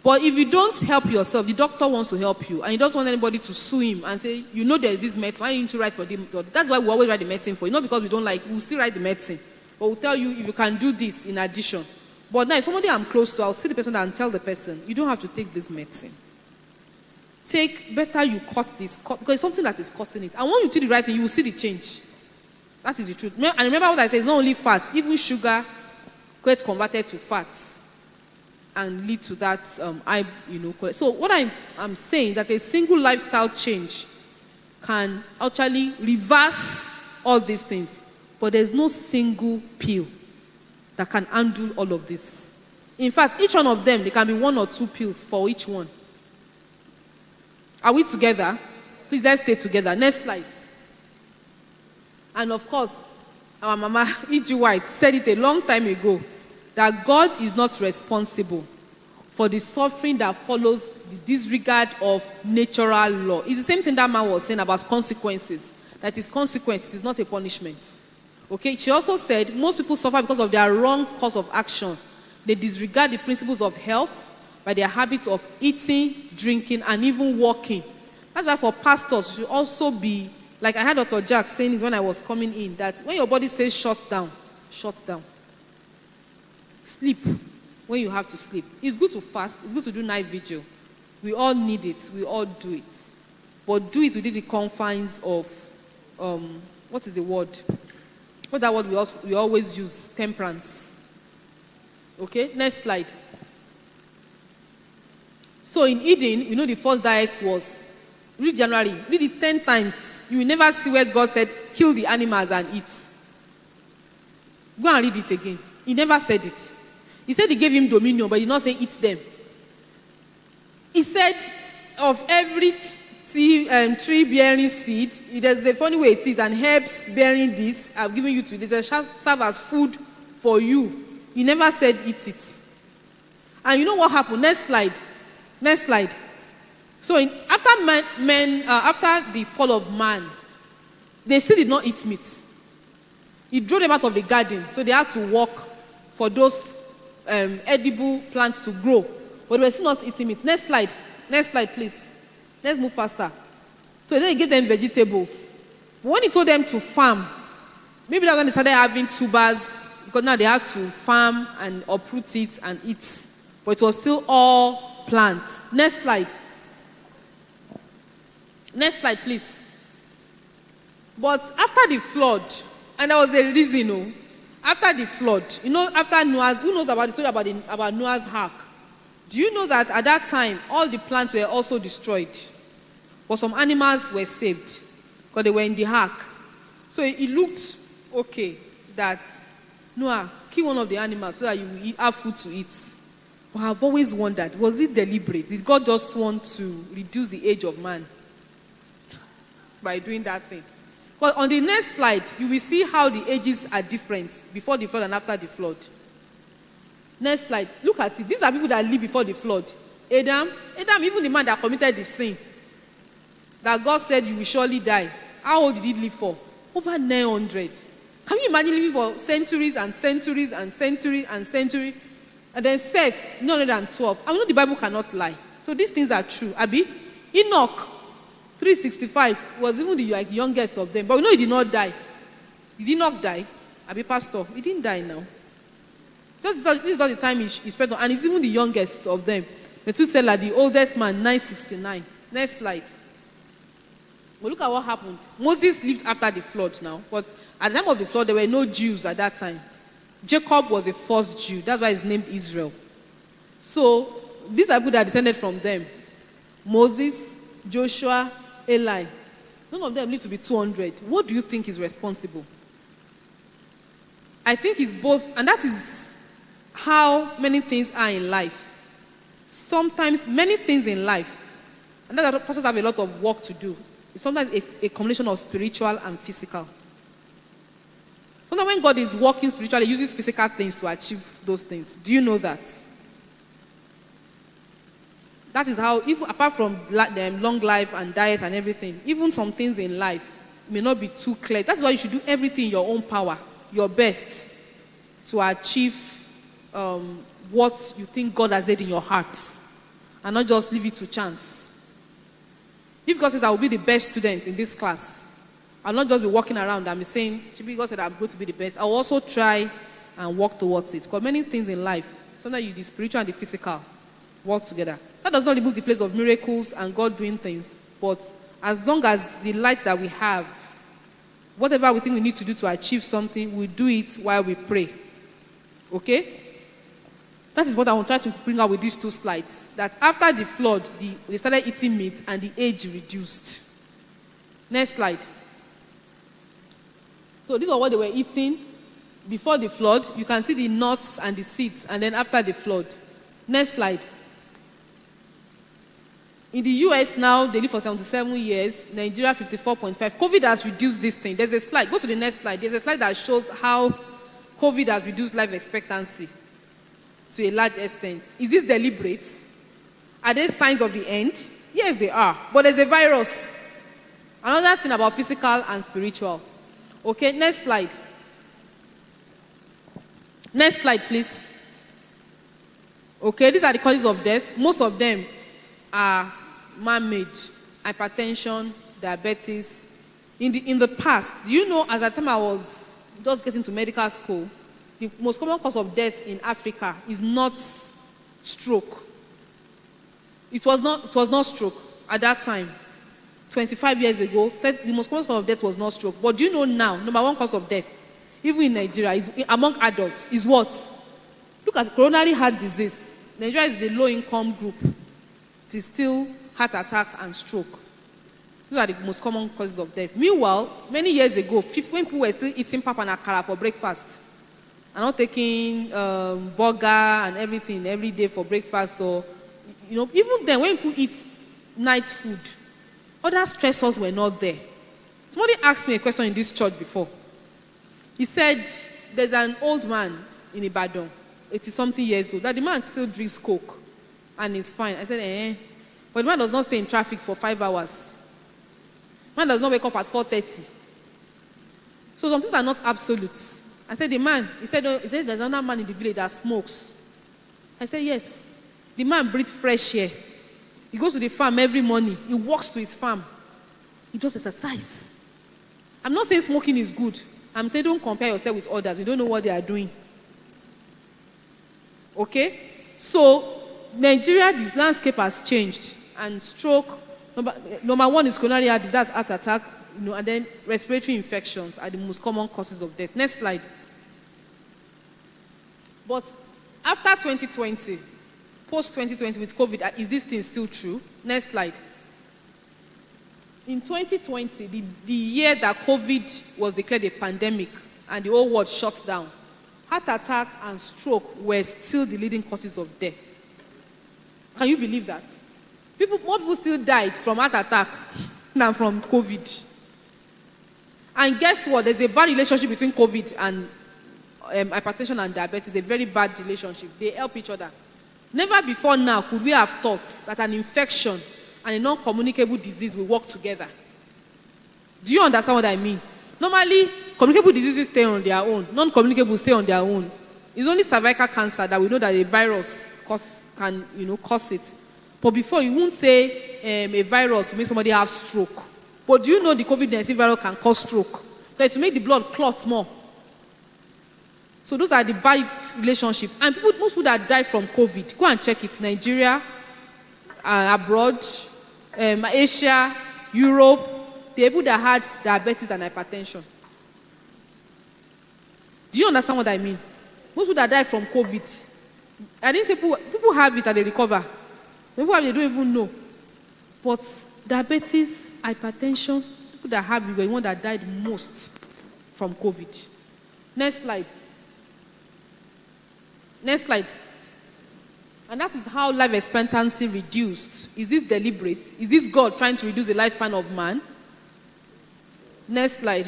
Speaker 1: But if you don't help yourself, the doctor wants to help you, and he doesn't want anybody to sue him and say, you know there's this medicine, why you need to write for them? That's why we always write the medicine for you. Not because we don't like, we'll still write the medicine. But we'll tell you if you can do this in addition. But now if somebody I'm close to, I'll see the person and tell the person, you don't have to take this medicine. Better you cut this, because it's something that is causing it. And when you do the right thing, you will see the change. That is the truth. And remember what I said, it's not only fat, even sugar gets converted to fats and lead to that So what I'm saying is that a single lifestyle change can actually reverse all these things. But there's no single pill that can undo all of this. In fact, each one of them, there can be 1 or 2 pills for each one. Are we together? Please, let's stay together. Next slide. And of course, our mama, E.G. White, said it a long time ago, that God is not responsible for the suffering that follows the disregard of natural law. It's the same thing that man was saying about consequences. That is consequence, it is not a punishment. Okay, she also said most people suffer because of their wrong course of action. They disregard the principles of health by their habits of eating, drinking, and even walking. That's why for pastors, you should also be, like I heard Dr. Jack saying this when I was coming in, that when your body says shut down, shut down. Sleep when you have to sleep. It's good to fast. It's good to do night vigil. We all need it. We all do it. But do it within the confines of, what is the word? What's that word we always use? Temperance. Okay, next slide. So in Eden, the first diet was, read January, read it 10 times. You will never see where God said, kill the animals and eat. Go and read it again. He never said it. He said he gave him dominion, but he did not say eat them. He said, of every tree bearing seed, there's a funny way it is, and herbs bearing this, I've given you to this, it shall serve as food for you. He never said eat it. And you know what happened? Next slide. Next slide. So after the fall of man, they still did not eat meat. He drove them out of the garden, so they had to walk for those edible plants to grow. But they were still not eating meat. Next slide. Next slide, please. Let's move faster. So then he gave them vegetables. But when he told them to farm, maybe that's when they started having tubers, because now they had to farm and uproot it and eat. But it was still all plants. Next slide. Next slide, please. But after the flood, and there was a reason, after the flood, after Noah's, who knows about the story about Noah's Ark? Do you know that at that time, all the plants were also destroyed? But some animals were saved, because they were in the ark. So it looked okay that Noah, kill one of the animals so that you will have food to eat. But I've always wondered, was it deliberate? Did God just want to reduce the age of man by doing that thing? But on the next slide, you will see how the ages are different before the flood and after the flood. Next slide. Look at it. These are people that lived before the flood. Adam, even the man that committed the sin, that God said you will surely die. How old did he live for? Over 900. Can you imagine living for centuries and centuries and centuries and centuries? And then Seth, 912. I know the Bible cannot lie. So these things are true. Abi, Enoch, 365, was even the youngest of them. But we know he did not die. Did Enoch die? Abi, pastor, he didn't die now. This is all the time he spent on. And he's even the youngest of them. Methuselah, the oldest man, 969. Next slide. Well, look at what happened. Moses lived after the flood now. But at the time of the flood, there were no Jews at that time. Jacob was the first Jew. That's why he's named Israel. So, these are people that descended from them. Moses, Joshua, Eli. None of them lived to be 200. What do you think is responsible? I think it's both, and that is how many things are in life. Sometimes many things in life, and that's why pastors have a lot of work to do. It's sometimes a combination of spiritual and physical. Sometimes when God is working spiritually, he uses physical things to achieve those things. Do you know that? That is how, even apart from long life and diet and everything, even some things in life may not be too clear. That's why you should do everything in your own power, your best, to achieve what you think God has laid in your heart, and not just leave it to chance. If God says I will be the best student in this class, I'll not just be walking around and be saying, God said I'm going to be the best. I'll also try and work towards it. Because many things in life, sometimes the spiritual and the physical work together. That does not remove the place of miracles and God doing things. But as long as the light that we have, whatever we think we need to do to achieve something, we do it while we pray. Okay? That is what I want to try to bring out with these two slides. That after the flood, they started eating meat and the age reduced. Next slide. So these are what they were eating. before the flood, you can see the nuts and the seeds, and then after the flood. Next slide. In the US now, they live for 77 years. Nigeria, 54.5. COVID has reduced this thing. There's a slide. Go to the next slide. There's a slide that shows how COVID has reduced life expectancy to a large extent. Is this deliberate? Are there signs of the end? Yes, they are. But there's a virus. Another thing about physical and spiritual. Okay, next slide. Next slide, please. Okay, these are the causes of death. Most of them are man-made. Hypertension, diabetes. In the past, do you know, as at the time I was just getting to medical school, the most common cause of death in Africa is not stroke. It was not stroke at that time. 25 years ago, the most common cause of death was not stroke. But do you know now, number one cause of death, even in Nigeria, among adults, is what? Look at coronary heart disease. Nigeria is the low-income group. It is still heart attack and stroke. Those are the most common causes of death. Meanwhile, many years ago, when people were still eating pap and akara for breakfast, and not taking burger and everything every day for breakfast, or even then, when people eat night food, other stressors were not there. Somebody asked me a question in this church before. He said, there's an old man in Ibadan, 80-something years old, that the man still drinks Coke and is fine. I said, but the man does not stay in traffic for 5 hours. The man does not wake up at 4:30. So some things are not absolute. I said, he said, there's another man in the village that smokes. I said, yes. The man breathes fresh air. He goes to the farm every morning. He walks to his farm. He does exercise. I'm not saying smoking is good. I'm saying don't compare yourself with others. You don't know what they are doing. Okay? So, Nigeria, this landscape has changed. And stroke, number one is coronary heart disease, that's heart attack, and then respiratory infections are the most common causes of death. Next slide. But after 2020, post-2020 with COVID, is this thing still true? Next slide. In 2020, the year that COVID was declared a pandemic and the whole world shut down, heart attack and stroke were still the leading causes of death. Can you believe that? More people still died from heart attack than from COVID. And guess what? There's a bad relationship between COVID and hypertension and diabetes, a very bad relationship. They help each other. Never before now could we have thought that an infection and a non-communicable disease will work together. Do you understand what I mean? Normally, communicable diseases stay on their own. Non-communicable stay on their own. It's only cervical cancer that we know that a virus can cause it. But before, you won't say a virus will make somebody have stroke. But do you know the COVID-19 virus can cause stroke? So to make the blood clot more. So those are the bad relationships. And most people that die from COVID, go and check it. Nigeria, abroad, Asia, Europe, the people that had diabetes and hypertension. Do you understand what I mean? Most people that die from COVID, I didn't say people have it and they recover. People have it, they don't even know. But diabetes, hypertension, people that have it were the ones that died most from COVID. Next slide. Next slide. And that is how life expectancy reduced. Is this deliberate? Is this God trying to reduce the lifespan of man? Next slide.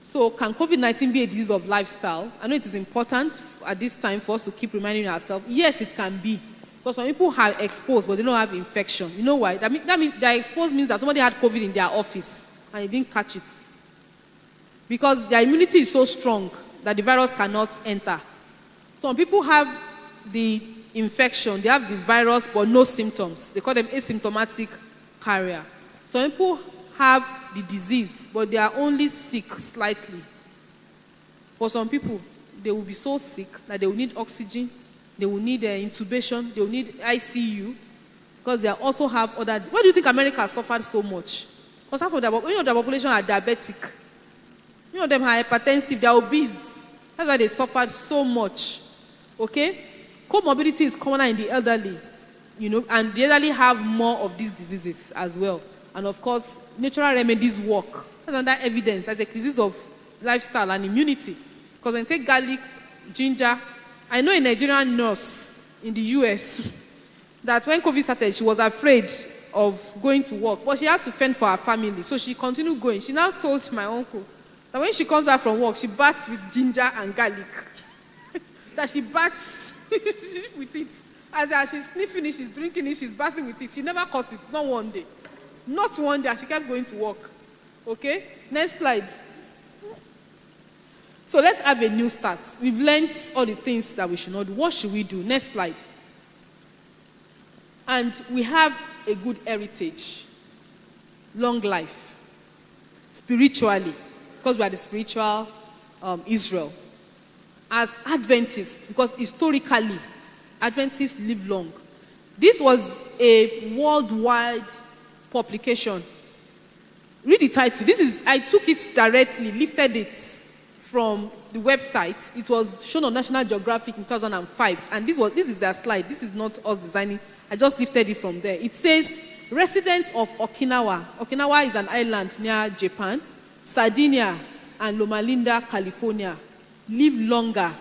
Speaker 1: So can COVID-19 be a disease of lifestyle? I know it is important at this time for us to keep reminding ourselves. Yes, it can be. Because some people are exposed, but they don't have infection. You know why? That means they're exposed means that somebody had COVID in their office and they didn't catch it. Because their immunity is so strong that the virus cannot enter. Some people have the infection, they have the virus, but no symptoms. They call them asymptomatic carrier. Some people have the disease, but they are only sick slightly. For some people, they will be so sick that they will need oxygen, they will need intubation, they will need ICU, because they also have other... Why do you think America suffered so much? Because half of the population are diabetic. Many of them are hypertensive, they are obese. That's why they suffered so much. Okay? Comorbidity is commoner in the elderly, and the elderly have more of these diseases as well. And of course, natural remedies work. That's another evidence as a disease of lifestyle and immunity. Because when you take garlic, ginger, I know a Nigerian nurse in the US that when COVID started, she was afraid of going to work, but she had to fend for her family, so she continued going. She now told my uncle that when she comes back from work, she baths with ginger and garlic. That she baths with it. As she's sniffing it, she's drinking it, she's bathing with it. She never caught it, not one day. Not one day, and she kept going to work. Okay? Next slide. So let's have a new start. We've learned all the things that we should not do. What should we do? Next slide. And we have a good heritage. Long life. Spiritually. Because we are the spiritual Israel. As Adventists, because historically, Adventists live long. This was a worldwide publication. Read the title. I took it directly, lifted it from the website. It was shown on National Geographic in 2005. And this is their slide. This is not us designing. I just lifted it from there. It says, residents of Okinawa. Okinawa is an island near Japan. Sardinia and Loma Linda, California, live longer,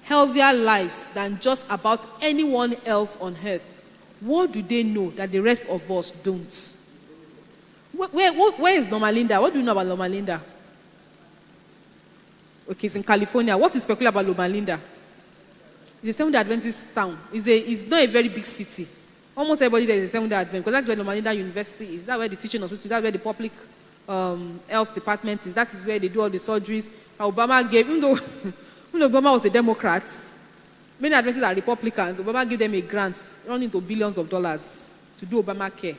Speaker 1: healthier lives than just about anyone else on earth. What do they know that the rest of us don't? Where is Loma Linda? What do you know about Loma Linda? Okay, it's in California. What is peculiar about Loma Linda? It's a Seventh-day Adventist town. It's not a very big city. Almost everybody there is a Seventh-day Adventist, because that's where Loma Linda University is. That's where the teaching hospital is. That's where the public health department is. That is where they do all the surgeries. Obama gave, even though Obama was a Democrat, many Adventists are Republicans. Obama gave them a grant running into billions of dollars to do Obamacare.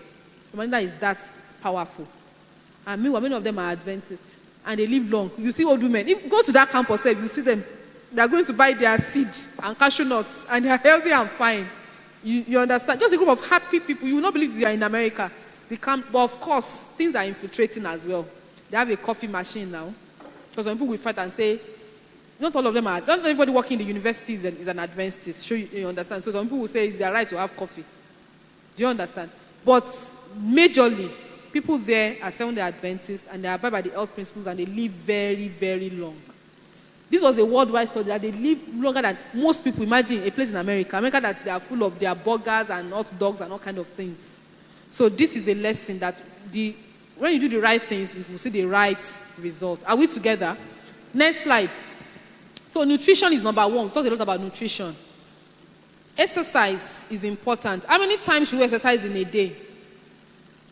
Speaker 1: Loma Linda is that powerful. And meanwhile, many of them are Adventists. And they live long. You see old women. If you go to that campus, you see them. They are going to buy their seed and cashew nuts. And they are healthy and fine. You understand? Just a group of happy people. You will not believe they are in America. But of course, things are infiltrating as well. They have a coffee machine now. Because some people will fight and say, not all of them are, not everybody working in the universities is an Adventist. Sure, you understand? So some people will say it's their right to have coffee. Do you understand? But majorly, people there are Seventh-day Adventists and they abide by the health principles and they live very, very long. This was a worldwide study that they live longer than most people. Imagine a place in America that they are full of their burgers and hot dogs and all kind of things. So this is a lesson that when you do the right things, we will see the right result. Are we together? Next slide. So nutrition is number one. We talked a lot about nutrition. Exercise is important. How many times should we exercise in a day?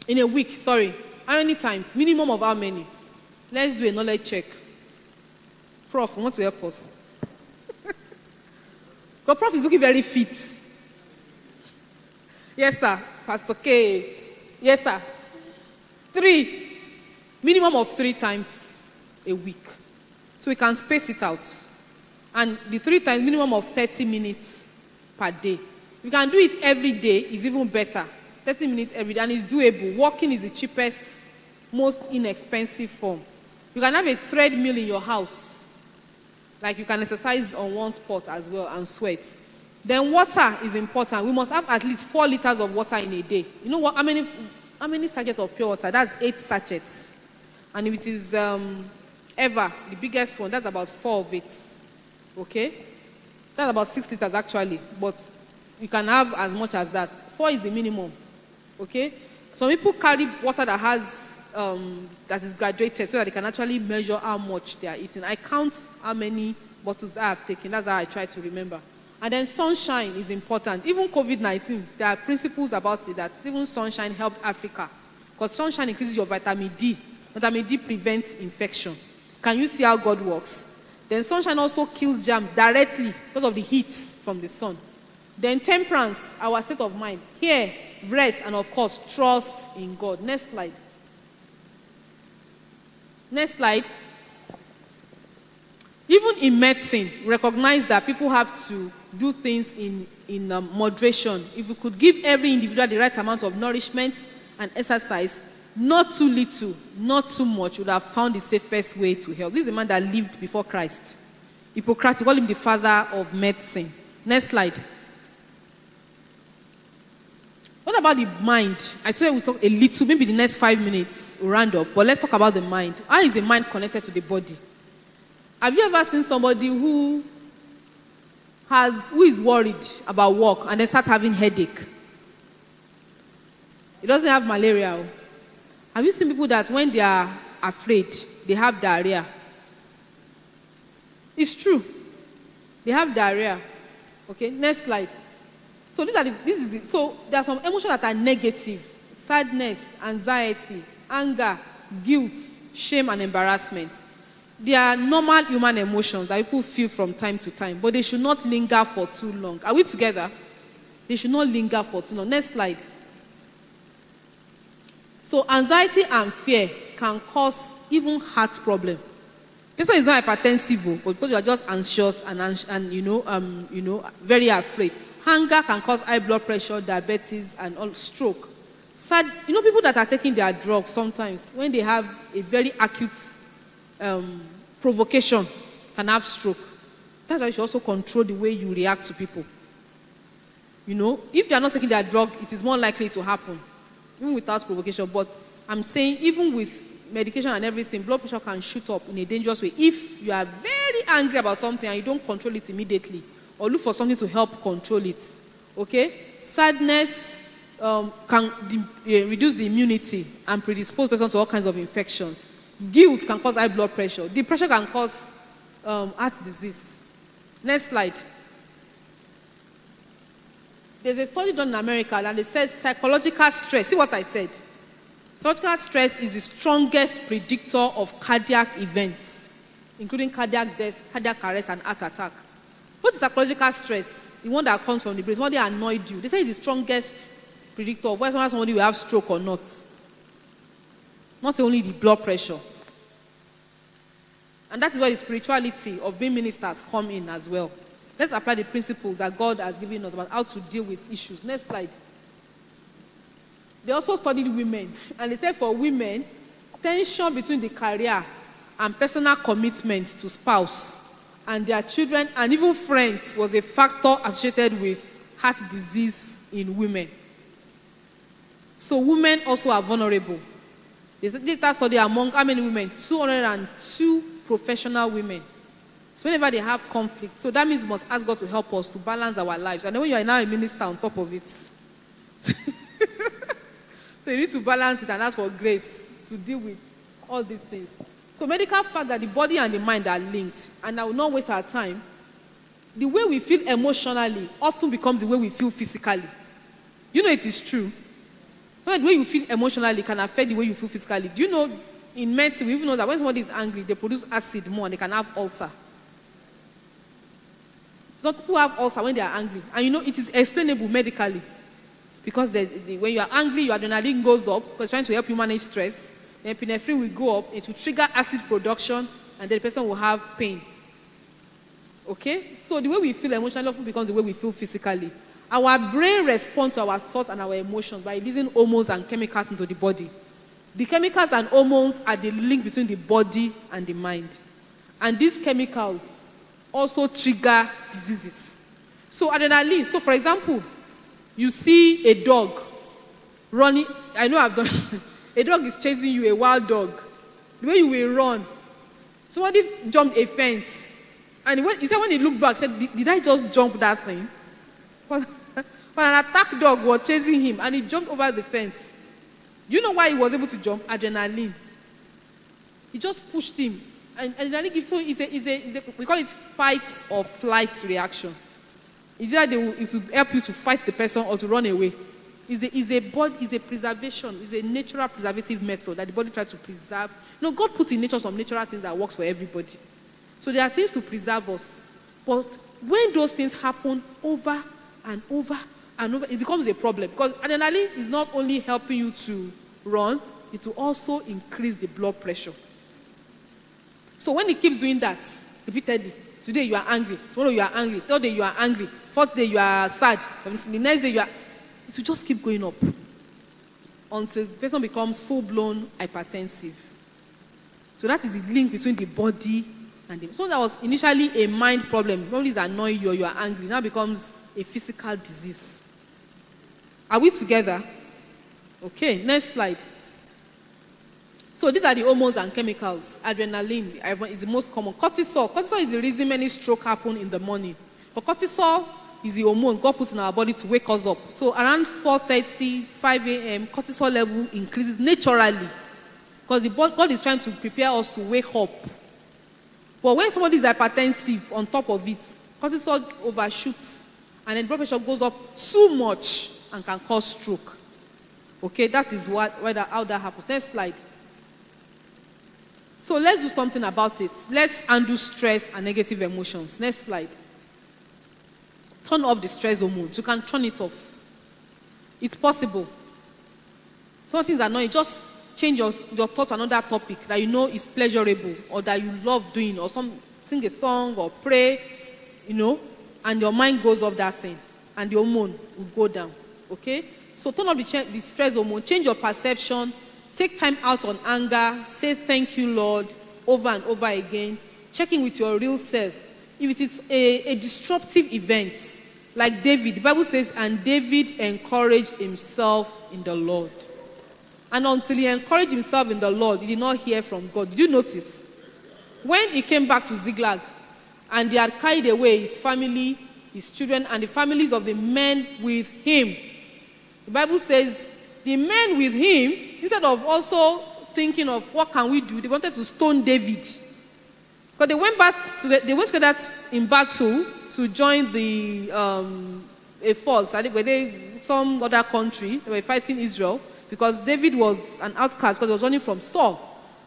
Speaker 1: In a week, sorry. How many times? Minimum of how many? Let's do a knowledge check. Prof, we want to help us. Because Prof is looking very fit. Yes, sir. Pastor K. Yes, sir. 3. Minimum of 3 times a week. So we can space it out. And the 3 times, minimum of 30 minutes per day. You can do it every day, is even better. 30 minutes every day, and it's doable. Walking is the cheapest, most inexpensive form. You can have a treadmill in your house. Like you can exercise on one spot as well and sweat. Then water is important. We must have at least 4 liters of water in a day. You know what? How many sachets of pure water? That's 8 sachets. And if it is Eva, the biggest one, that's about 4 of it. Okay? That's about 6 liters actually. But you can have as much as that. 4 is the minimum. Okay? Some people carry water that has that is graduated so that they can actually measure how much they are eating. I count how many bottles I have taken. That's how I try to remember. And then sunshine is important. Even COVID-19, there are principles about it that even sunshine helped Africa. Because sunshine increases your vitamin D. Vitamin D prevents infection. Can you see how God works? Then sunshine also kills germs directly because of the heat from the sun. Then temperance, our state of mind. Here, rest, and of course, trust in God. Next slide. Next slide. Even in medicine, recognize that people have to do things in moderation. If we could give every individual the right amount of nourishment and exercise, not too little, not too much, would have found the safest way to health. This is a man that lived before Christ. Hippocrates, we call him the father of medicine. Next slide. What about the mind? I told you we'll talk a little, maybe the next 5 minutes, we'll round up. But let's talk about the mind. How is the mind connected to the body? Have you ever seen somebody who is worried about work and then starts having headache? He doesn't have malaria. Have you seen people that when they are afraid, they have diarrhea? It's true. They have diarrhea. Okay, next slide. So so there are some emotions that are negative: sadness, anxiety, anger, guilt, shame, and embarrassment. They are normal human emotions that people feel from time to time, but they should not linger for too long. Are we together? They should not linger for too long. Next slide. So anxiety and fear can cause even heart problem. This one is not hypertensive, but because you are just anxious and very afraid. Hunger can cause high blood pressure, diabetes, and all stroke. Sad, people that are taking their drugs sometimes when they have a very acute provocation can have stroke. That's why you should also control the way you react to people. If they are not taking their drug, it is more likely to happen, even without provocation. But I'm saying even with medication and everything, blood pressure can shoot up in a dangerous way if you are very angry about something and you don't control it immediately, or look for something to help control it. Okay? Sadness can reduce the immunity and predispose person to all kinds of infections. Guilt can cause high blood pressure. Depression can cause heart disease. Next slide. There's a study done in America and it says psychological stress. See what I said? Psychological stress is the strongest predictor of cardiac events, including cardiac death, cardiac arrest, and heart attack. What is psychological stress? The one that comes from the brain, what they annoyed you. They say it's the strongest predictor of whether somebody will have stroke or not. Not only the blood pressure. And that is where the spirituality of being ministers come in as well. Let's apply the principles that God has given us about how to deal with issues. Next slide. They also studied women. And they said for women, tension between the career and personal commitment to spouse and their children and even friends was a factor associated with heart disease in women. So women also are vulnerable. They did that study among how many women? 202 professional women. So whenever they have conflict, so that means we must ask God to help us to balance our lives. And then when you are now a minister on top of it, so you need to balance it and ask for grace to deal with all these things. So medical fact that the body and the mind are linked, and I will not waste our time. The way we feel emotionally often becomes the way we feel physically. It is true. So the way you feel emotionally can affect the way you feel physically. Do you know, in medicine, we even know that when somebody is angry, they produce acid more and they can have ulcer. Some people have ulcer when they are angry. And it is explainable medically. Because when you are angry, your adrenaline goes up because it's trying to help you manage stress. Then epinephrine will go up, it will trigger acid production, and then the person will have pain. Okay? So the way we feel emotionally often becomes the way we feel physically. Our brain responds to our thoughts and our emotions by releasing hormones and chemicals into the body. The chemicals and hormones are the link between the body and the mind. And these chemicals also trigger diseases. So adrenaline, so for example, you see a dog running, I know I've done a dog is chasing you, a wild dog. The way you will run. Somebody jumped a fence. And he said when he looked back, he said, did I just jump that thing? But an attack dog was chasing him and he jumped over the fence. Do you know why he was able to jump? Adrenaline. He just pushed him. And adrenaline gives, so we call it fight or flight reaction. It's either it will help you to fight the person or to run away. It's a preservation, it's a natural preservative method that the body tries to preserve. God puts in nature some natural things that works for everybody. So there are things to preserve us. But when those things happen over and over and over, it becomes a problem. Because adrenaline is not only helping you to run, it will also increase the blood pressure. So when it keeps doing that repeatedly, today you are angry, tomorrow you are angry, third day you are angry, fourth day you are sad, the next day you are... It will just keep going up until the person becomes full-blown hypertensive. So that is the link between the body and the... So that was initially a mind problem. Somebody is annoying you or you are angry. Now becomes a physical disease. Are we together? Okay, next slide. So these are the hormones and chemicals. Adrenaline is the most common. Cortisol. Cortisol is the reason many strokes happen in the morning. But cortisol is the hormone God puts in our body to wake us up. So around 4:30, 5 a.m., cortisol level increases naturally. Because God is trying to prepare us to wake up. But when somebody is hypertensive on top of it, cortisol overshoots. And then blood pressure goes up too much and can cause stroke. Okay, that is how that happens. Next slide. So let's do something about it. Let's undo stress and negative emotions. Next slide. Turn off the stress hormones. You can turn it off. It's possible. Some things are annoying. Just change your thought to another topic that you know is pleasurable or that you love doing, or sing a song or pray, and your mind goes off that thing and the hormone will go down. Okay? So turn off the stress hormone. Change your perception. Take time out on anger. Say thank you, Lord, over and over again. Checking with your real self. If it is a disruptive event, like David, the Bible says, and David encouraged himself in the Lord. And until he encouraged himself in the Lord, he did not hear from God. Did you notice? When he came back to Ziklag, and they had carried away his family, his children, and the families of the men with him, the Bible says, the men with him, instead of also thinking of what can we do, they wanted to stone David. Because they went together in battle to join a force. Were they some other country? They were fighting Israel because David was an outcast because he was running from Saul.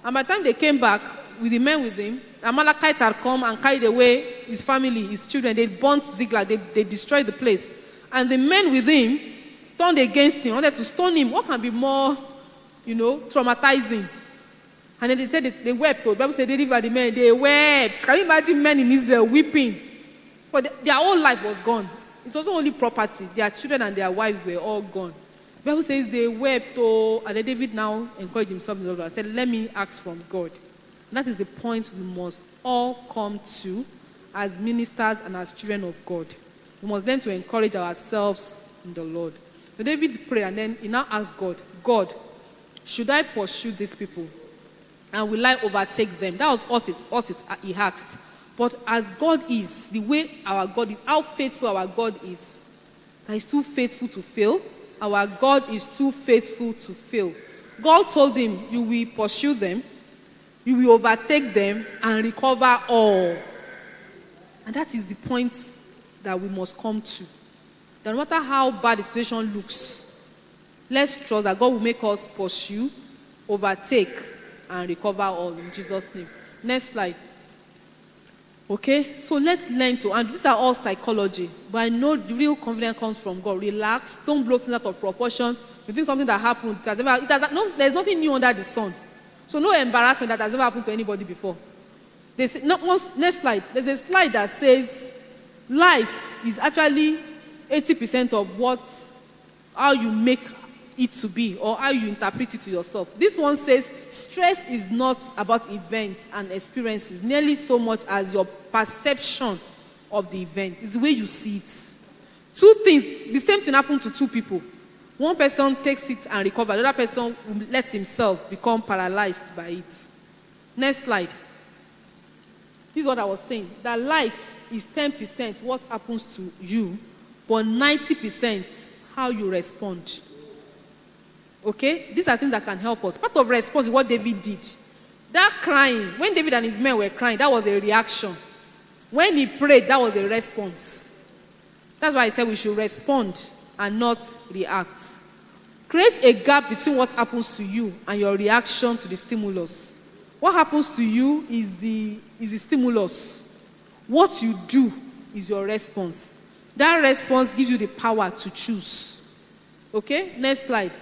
Speaker 1: And by the time they came back with the men with him, Amalekites had come and carried away his family, his children. They burnt Ziklag. They destroyed the place. And the men with him turned against him, wanted to stone him. What can be more, traumatizing? And then they said they wept. The Bible said they delivered the men. They wept. Can you imagine men in Israel weeping? But their whole life was gone. It wasn't only property. Their children and their wives were all gone. The Bible says they wept. And then David now encouraged himself in the Lord and said, let me ask from God. And that is the point we must all come to as ministers and as children of God. We must learn to encourage ourselves in the Lord. So David prayed and then he now asked God, God, should I pursue these people? And will I overtake them? That was what he asked. But as God is, the way our God is, how faithful our God is, that is too faithful to fail. Our God is too faithful to fail. God told him, you will pursue them, you will overtake them, and recover all. And that is the point that we must come to. That no matter how bad the situation looks, let's trust that God will make us pursue, overtake, and recover all in Jesus' name. Next slide. Okay, so let's learn to, and these are all psychology, but I know the real confidence comes from God. Relax, don't blow things out of proportion. You think something that happened, there's nothing new under the sun. So no embarrassment that has ever happened to anybody before. Next slide. There's a slide that says life is actually 80% of how you make it to be or how you interpret it to yourself. This one says stress is not about events and experiences nearly so much as your perception of the event. It's the way you see it. Two things, the same thing happened to two people. One person takes it and recovers. The other person lets himself become paralyzed by it. Next slide. This is what I was saying. That life is 10% what happens to you, but 90% how you respond. Okay? These are things that can help us. Part of response is what David did. That crying, when David and his men were crying, that was a reaction. When he prayed, that was a response. That's why I said we should respond and not react. Create a gap between what happens to you and your reaction to the stimulus. What happens to you is the stimulus. What you do is your response. That response gives you the power to choose. Okay? Next slide.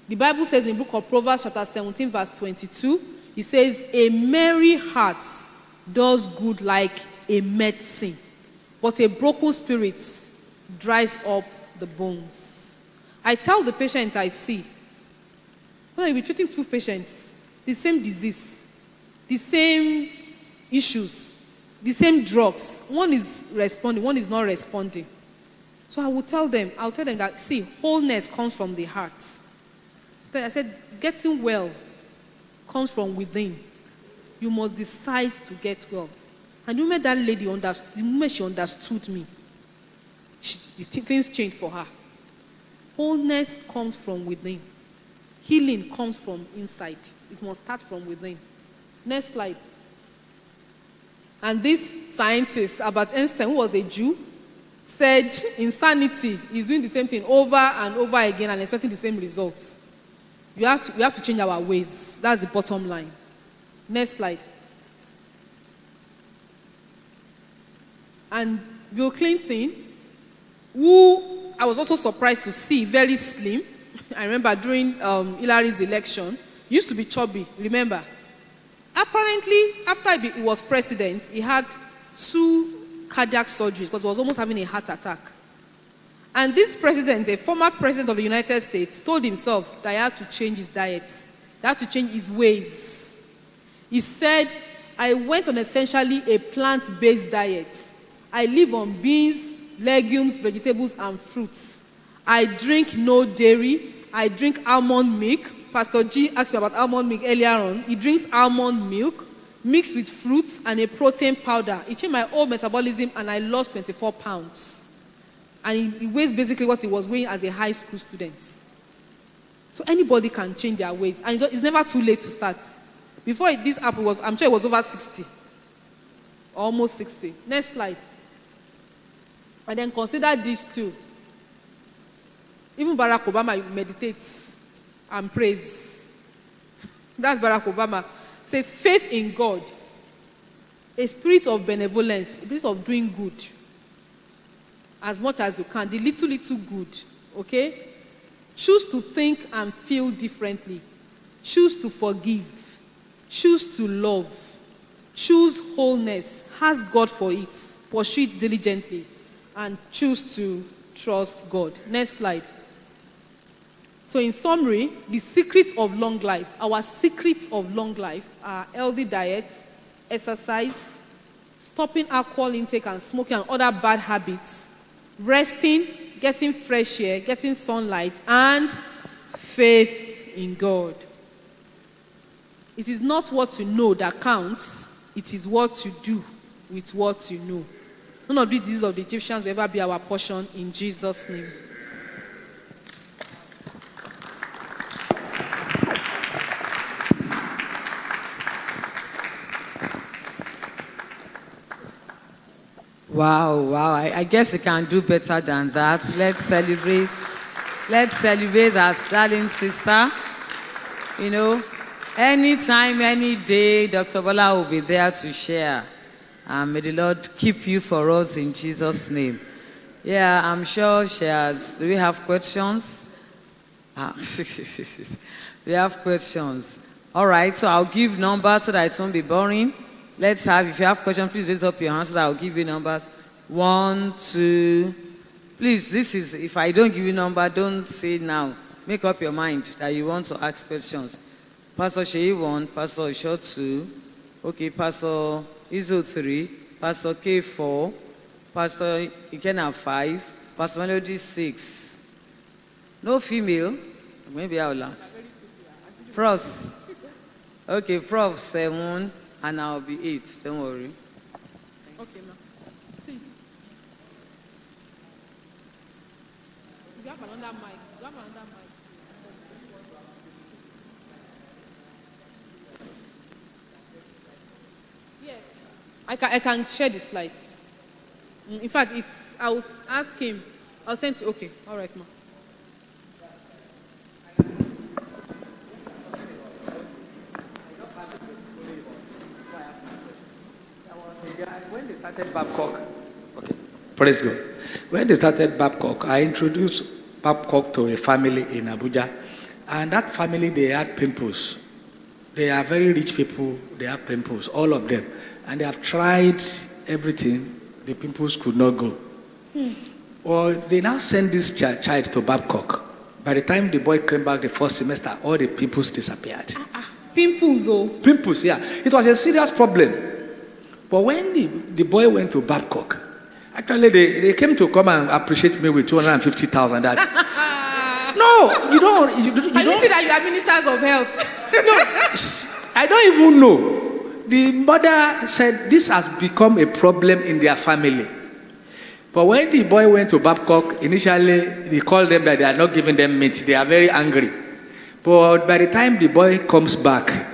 Speaker 1: The Bible says in the book of Proverbs chapter 17 verse 22, it says, a merry heart does good like a medicine, but a broken spirit dries up the bones. I tell the patients I see, when you'll be treating two patients, the same disease, the same issues, the same drugs. One is responding, one is not responding. So I'll tell them that, see, wholeness comes from the heart. I said, getting well comes from within. You must decide to get well. And the moment that lady understood, the moment she understood me, things changed for her. Wholeness comes from within. Healing comes from inside. It must start from within. Next slide. And this scientist, Albert Einstein, who was a Jew, said insanity is doing the same thing over and over again and expecting the same results. We have to change our ways. That's the bottom line. Next slide. And Bill Clinton, who I was also surprised to see, very slim. I remember during Hillary's election, used to be chubby, remember? Apparently, after he was president, he had 2 cardiac surgeries because he was almost having a heart attack. And this president, a former president of the United States, told himself that he had to change his diet. He had to change his ways. He said, I went on essentially a plant-based diet. I live on beans, legumes, vegetables, and fruits. I drink no dairy. I drink almond milk. Pastor G asked me about almond milk earlier on. He drinks almond milk mixed with fruits and a protein powder. It changed my whole metabolism and I lost 24 pounds. And he weighs basically what he was weighing as a high school student. So anybody can change their ways. And it's never too late to start. Before this app I'm sure it was over 60. Almost 60. Next slide. And then consider these two. Even Barack Obama meditates and prays. That's Barack Obama. Says faith in God, a spirit of benevolence, a spirit of doing good as much as you can, the little good, okay? Choose to think and feel differently. Choose to forgive. Choose to love. Choose wholeness. Ask God for it. Pursue it diligently. And choose to trust God. Next slide. So in summary, the secrets of long life, our secrets of long life are healthy diet, exercise, stopping alcohol intake and smoking and other bad habits, resting, getting fresh air, getting sunlight, and faith in God. It is not what you know that counts, it is what you do with what you know. None of these diseases of the Egyptians will ever be our portion in Jesus' name.
Speaker 2: Wow. I guess you can do better than that. Let's celebrate. Let's celebrate our darling sister. You know, anytime, any day, Dr. Bola will be there to share. May the Lord keep you for us in Jesus' name. Yeah, I'm sure she has. Do we have questions? We have questions. All right, so I'll give numbers so that it won't be boring. Let's have, if you have questions, please raise up your hand so that I'll give you numbers. 1, 2. Please, this is, if I don't give you number, don't say now. Make up your mind that you want to ask questions. Pastor Sheyi 1, Pastor Osho 2. Okay, Pastor Izo 3, Pastor K 4, Pastor Ikena 5, Pastor Melody 6. No female? Maybe I'll ask. Prof. Okay, Prof 7, and I'll be 8. Don't worry.
Speaker 1: Okay, ma'am. You have another mic. You have another mic. Yes. I can share the slides. In fact, I'll ask him. I'll send you. Okay. All right, ma'am.
Speaker 3: When they started Babcock, okay, praise God. When they started Babcock, I introduced Babcock to a family in Abuja, and that family, they had pimples. They are very rich people. They have pimples, all of them, and they have tried everything. The pimples could not go. Well, they now send this child to Babcock. By the time the boy came back the first semester, all the pimples disappeared.
Speaker 1: Pimples, oh.
Speaker 3: Pimples, yeah. It was a serious problem. But when the boy went to Babcock, actually they came to come and appreciate me with 250,000. That No, you don't. You
Speaker 1: Can you see that you are ministers of health?
Speaker 3: I don't even know. The mother said this has become a problem in their family. But when the boy went to Babcock, initially they called them that they are not giving them meat. They are very angry. But by the time the boy comes back,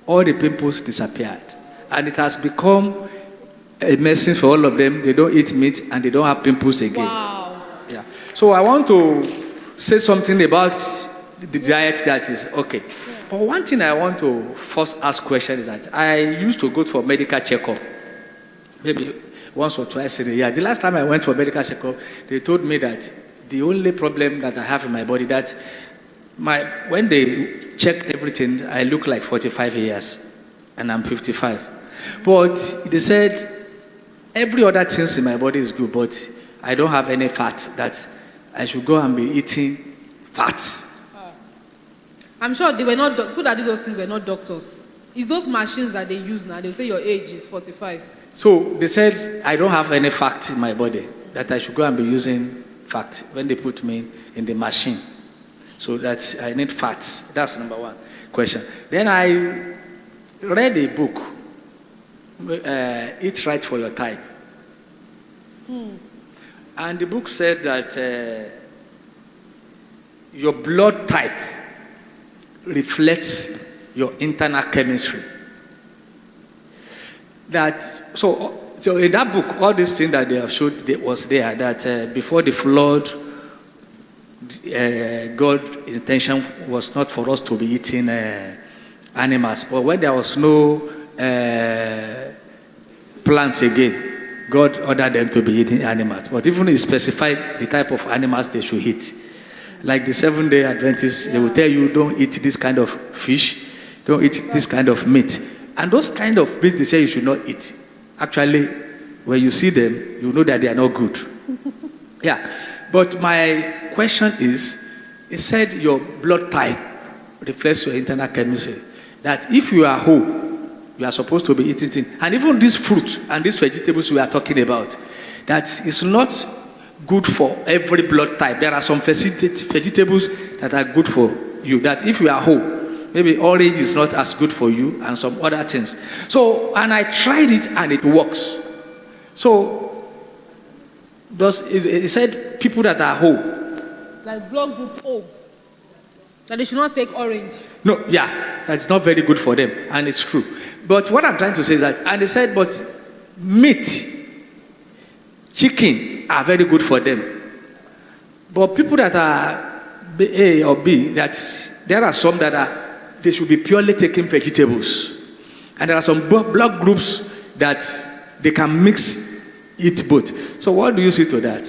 Speaker 3: all the pimples disappeared. And it has become a medicine for all of them. They don't eat meat and they don't have pimples again.
Speaker 1: Wow.
Speaker 3: Yeah. So I want to say something about the diet that is okay. Yeah. But one thing I want to first ask question is that I used to go for medical checkup, maybe once or twice in a year. The last time I went for medical checkup, they told me that the only problem that I have in my body that when they check everything, I look like 45 years, and I'm 55. But they said every other things in my body is good, but I don't have any fat. That I should go and be eating fat.
Speaker 1: I'm sure they were not people that do those things were not doctors. It's those machines that they use now. They'll say your age is 45.
Speaker 3: So they said I don't have any fat in my body. That I should go and be using fat when they put me in the machine. So that I need fats. That's number one question. Then I read a book, Eat Right for Your Type. And the book said that your blood type reflects your internal chemistry. So in that book, all these things that they have showed was there, that before the flood, God's intention was not for us to be eating animals. But when there was no plants again, God ordered them to be eating animals. But even he specified the type of animals they should eat. Like the Seventh-day Adventists, they will tell you, don't eat this kind of fish, don't eat this kind of meat. And those kind of meat they say you should not eat. Actually, when you see them, you know that they are not good. Yeah. But my question is, it said your blood type reflects your internal chemistry. That if you are whole, you are supposed to be eating things. And even this fruit and these vegetables we are talking about, that is not good for every blood type. There are some vegetables that are good for you. That if you are whole, maybe orange is not as good for you and some other things. So, and I tried it and it works. So, it said people that are whole.
Speaker 1: Like blood group O. That they should not take orange.
Speaker 3: No, yeah, that's not very good for them, and it's true. But what I'm trying to say is that, and they said, but meat, chicken are very good for them. But people that are A or B, that there are some that they should be purely taking vegetables. And there are some blood groups that they can eat both. So what do you say to that?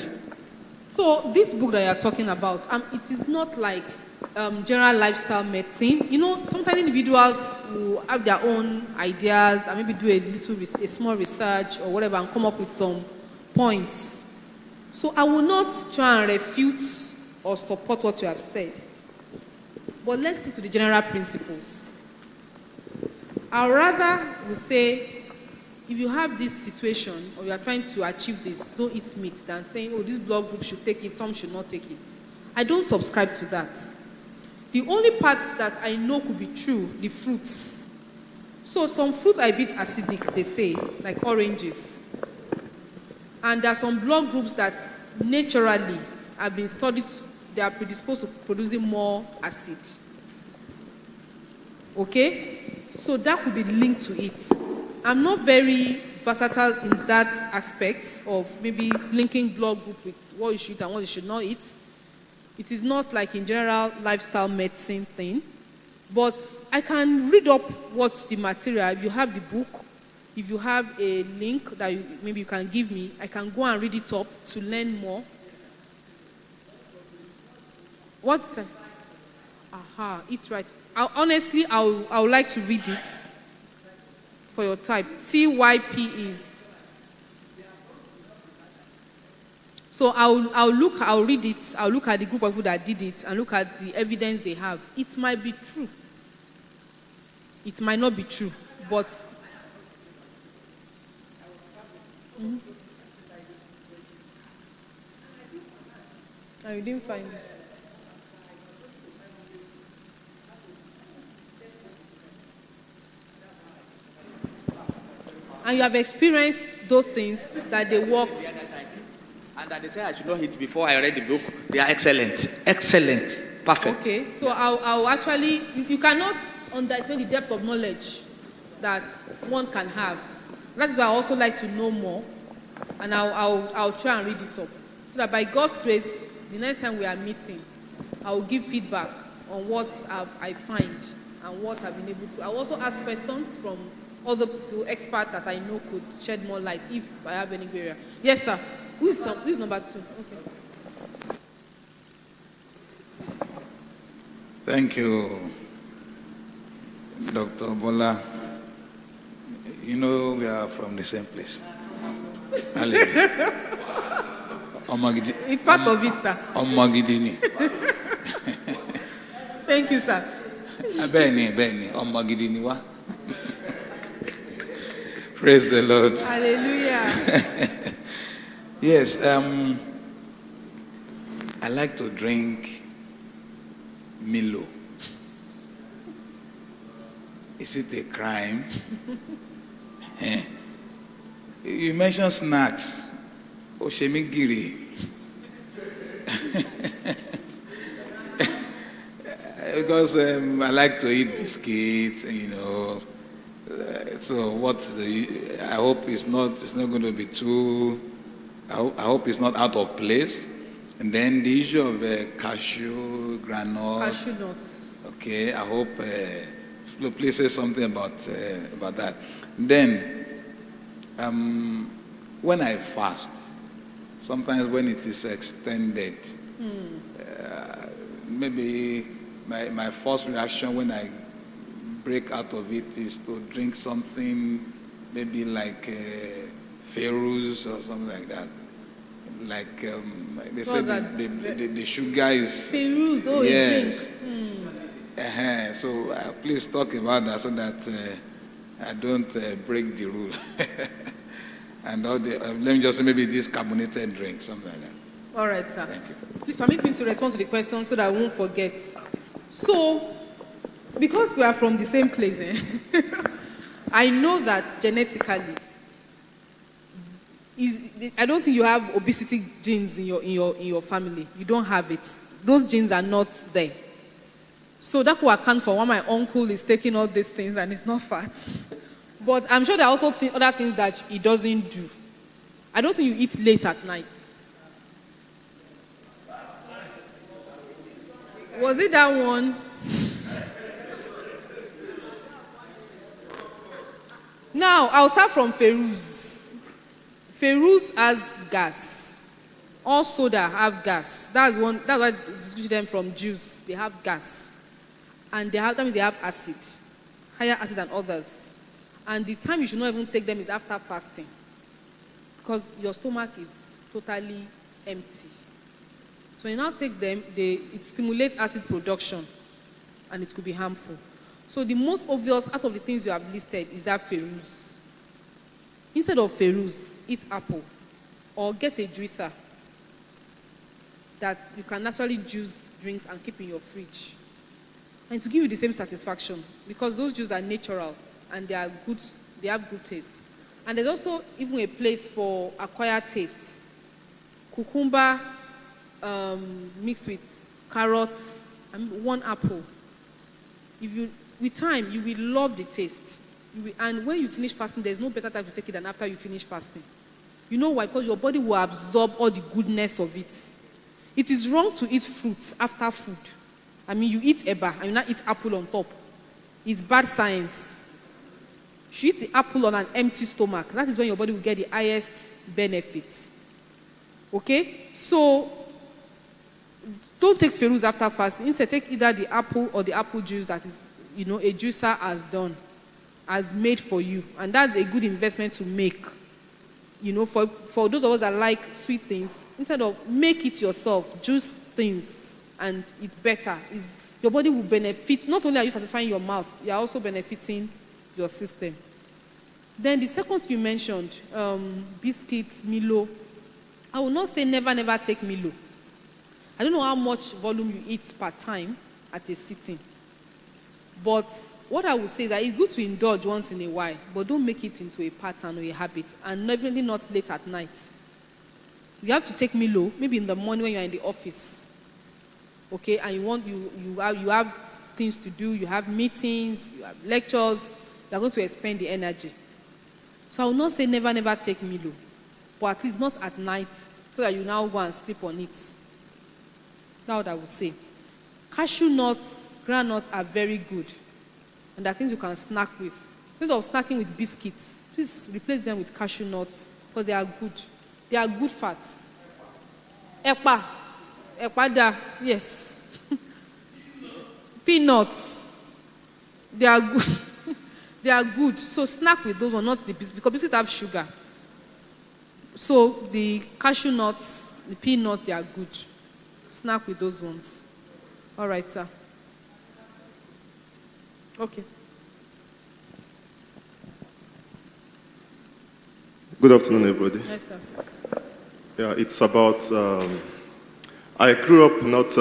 Speaker 1: So this book that you're talking about, it is not like general lifestyle medicine. You know, sometimes individuals will have their own ideas and maybe do a small research or whatever and come up with some points. So I will not try and refute or support what you have said. But let's stick to the general principles. I rather would say, if you have this situation or you are trying to achieve this, don't eat meat, than saying, oh, this blood group should take it, some should not take it. I don't subscribe to that. The only part that I know could be true, the fruits. So some fruits are a bit acidic, they say, like oranges. And there are some blood groups that naturally have been studied, they are predisposed to producing more acid. Okay? So that could be linked to it. I'm not very versatile in that aspect of maybe linking blood group with what you should eat and what you should not eat. It is not like in general lifestyle medicine thing. But I can read up what's the material. If you have the book, if you have a link that maybe you can give me, I can go and read it up to learn more. What time? Aha, it's right. Honestly, I would like to read it for your type. TYPE. So I'll read it. I'll look at the group of people that did it and look at the evidence they have. It might be true. It might not be true, but I didn't find it. and you have experienced those things, that they work.
Speaker 3: And that they say I should not eat before I read the book. They are excellent. Excellent. Perfect.
Speaker 1: Okay, so I'll actually, you cannot underestimate the depth of knowledge that one can have. That's why I also like to know more, and I'll try and read it up, so that by God's grace, the next time we are meeting, I will give feedback on what I find and what I've been able to. I'll also ask questions from other people, experts that I know could shed more light if I have any barrier. Yes, sir. Who's number 2? Okay.
Speaker 4: Thank you, Dr. Bola. You know we are from the same place. Hallelujah.
Speaker 1: It's part of it, sir.
Speaker 4: Omagidini.
Speaker 1: Thank you, sir.
Speaker 4: Beni, Omagidini wa. Praise the Lord.
Speaker 1: Hallelujah.
Speaker 4: Yes, I like to drink Milo. Is it a crime? You mentioned snacks. Oshemigiri. Because I like to eat biscuits, you know. So I hope it's not going to be too. I hope it's not out of place. And then the issue of cashew, granola.
Speaker 1: Cashew nuts.
Speaker 4: Okay, I hope. Please say something about that. Then, when I fast, sometimes when it is extended, maybe my first reaction when I break out of it is to drink something, maybe like Ferrous or something like that. Like they say the sugar is.
Speaker 1: Ferrous,
Speaker 4: yes.
Speaker 1: You drink.
Speaker 4: So please talk about that so that I don't break the rule. And let me just say maybe this carbonated drink, something like that.
Speaker 1: All right, sir.
Speaker 4: Thank you.
Speaker 1: Please permit me to respond to the question so that I won't forget. So, because we are from the same place, I know that genetically, I don't think you have obesity genes in your family. You don't have it. Those genes are not there. So that will account for why my uncle is taking all these things and it's not fat. But I'm sure there are also other things that he doesn't do. I don't think you eat late at night. Was it that one? Now, I'll start from Ferrous. Ferrous has gas. All soda have gas. That's why you switch them from juice. They have gas. And that means they have acid. Higher acid than others. And the time you should not even take them is after fasting. Because your stomach is totally empty. So you now take them, it stimulates acid production. And it could be harmful. So the most obvious out of the things you have listed is that Ferrous. Instead of Ferrous, eat apple. Or get a juicer that you can naturally juice drinks and keep in your fridge. And to give you the same satisfaction. Because those juices are natural and they are good, they have good taste. And there's also even a place for acquired taste. Cucumber mixed with carrots and 1 apple. With time, you will love the taste. And when you finish fasting, there's no better time to take it than after you finish fasting. You know why? Because your body will absorb all the goodness of it. It is wrong to eat fruits after food. I mean, you eat eba and you not eat apple on top. It's bad science. You eat the apple on an empty stomach. That is when your body will get the highest benefits. Okay? So, don't take Ferrous after fasting. Instead, take either the apple or the apple juice that is, a juicer has made for you. And that's a good investment to make. For those of us that like sweet things, instead of make it yourself, juice things, and it's better. Your body will benefit. Not only are you satisfying your mouth, you're also benefiting your system. Then the second you mentioned, biscuits, Milo. I will not say never take Milo. I don't know how much volume you eat per time at a sitting. But what I would say is that it's good to indulge once in a while, but don't make it into a pattern or a habit, and definitely not late at night. You have to take Milo, maybe in the morning when you're in the office, okay, and you have things to do, you have meetings, you have lectures, you're going to expend the energy. So I will not say never take Milo, but at least not at night, so that you now go and sleep on it. That's what I would say. Cashew nuts, groundnuts are very good, and there are things you can snack with. Instead of snacking with biscuits, please replace them with cashew nuts, because they are good. They are good fats. Ekpada, yes. Peanuts, they are good. They are good. So snack with those, or not the biscuits, because biscuits have sugar. So the cashew nuts, the peanuts, they are good. Snack with those ones. All right, sir. Okay.
Speaker 5: Good afternoon, everybody.
Speaker 1: Yes, sir.
Speaker 5: Yeah, it's about. I grew up not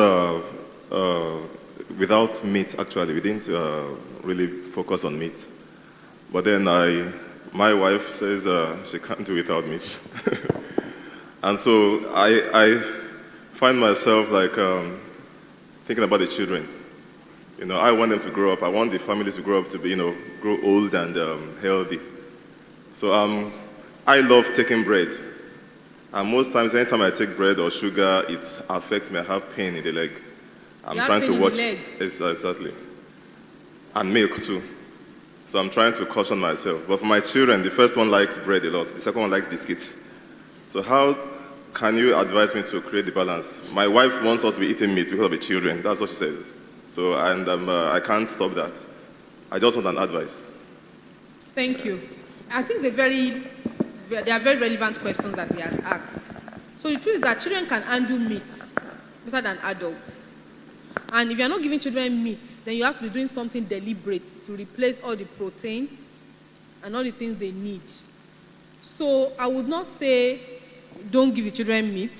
Speaker 5: without meat. Actually, we didn't really focus on meat. But then my wife says she can't do without meat, and so I find myself like thinking about the children. You know, I want them to grow up. I want the families to grow up to be, grow old and healthy. So I love taking bread. And most times, anytime I take bread or sugar, it affects me. I have pain in the leg. I'm trying to watch. Exactly. And milk too. So I'm trying to caution myself. But for my children, the first one likes bread a lot. The second one likes biscuits. So how can you advise me to create the balance? My wife wants us to be eating meat because of the children. That's what she says. So, and I can't stop that. I just want an advice.
Speaker 1: Thank you. I think they are very relevant questions that he has asked. So the truth is that children can handle meat better than adults. And if you are not giving children meat, then you have to be doing something deliberate to replace all the protein and all the things they need. So I would not say don't give the children meat.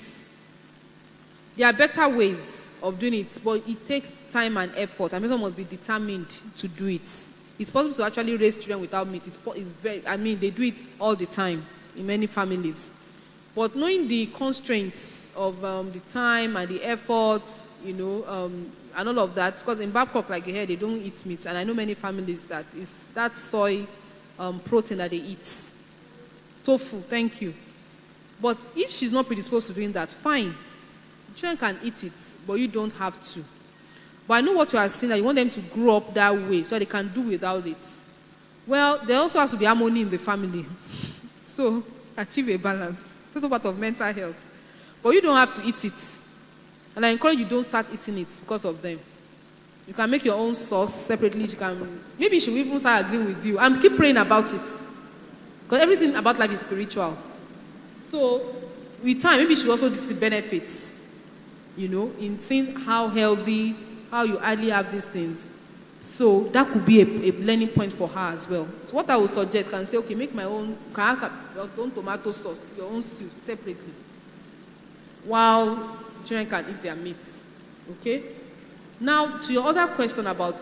Speaker 1: There are better ways of doing it, but it takes time and effort, and someone must be determined to do it. It's possible to actually raise children without meat. They do it all the time in many families. But knowing the constraints of the time and the effort, and all of that, because in Babcock, like you heard, they don't eat meat, and I know many families that is that soy protein that they eat. Tofu, thank you. But if she's not predisposed to doing that, fine. Children can eat it, but you don't have to. But I know what you are saying, that you want them to grow up that way so they can do without it. Well, there also has to be harmony in the family. So, achieve a balance. That's part of mental health. But you don't have to eat it. And I encourage you, don't start eating it because of them. You can make your own sauce separately. Maybe she will even start agreeing with you. And keep praying about it. Because everything about life is spiritual. So, with time, maybe she also see benefits. In seeing how healthy, how you hardly have these things. So that could be a learning point for her as well. So what I would suggest, can say, okay, make my own, can have your own tomato sauce, your own stew separately, while children can eat their meats. Okay? Now, to your other question about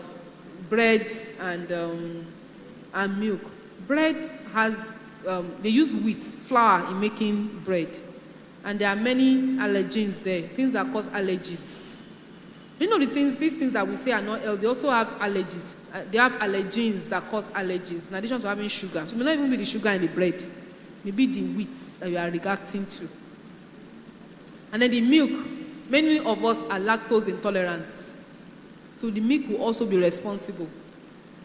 Speaker 1: bread and milk. Bread has, they use wheat, flour in making bread. And there are many allergens there, things that cause allergies. These things that we say are not healthy, they also have allergies. They have allergens that cause allergies, in addition to having sugar. So it may not even be the sugar in the bread. Maybe the wheat that you are reacting to. And then the milk, many of us are lactose intolerant. So the milk will also be responsible.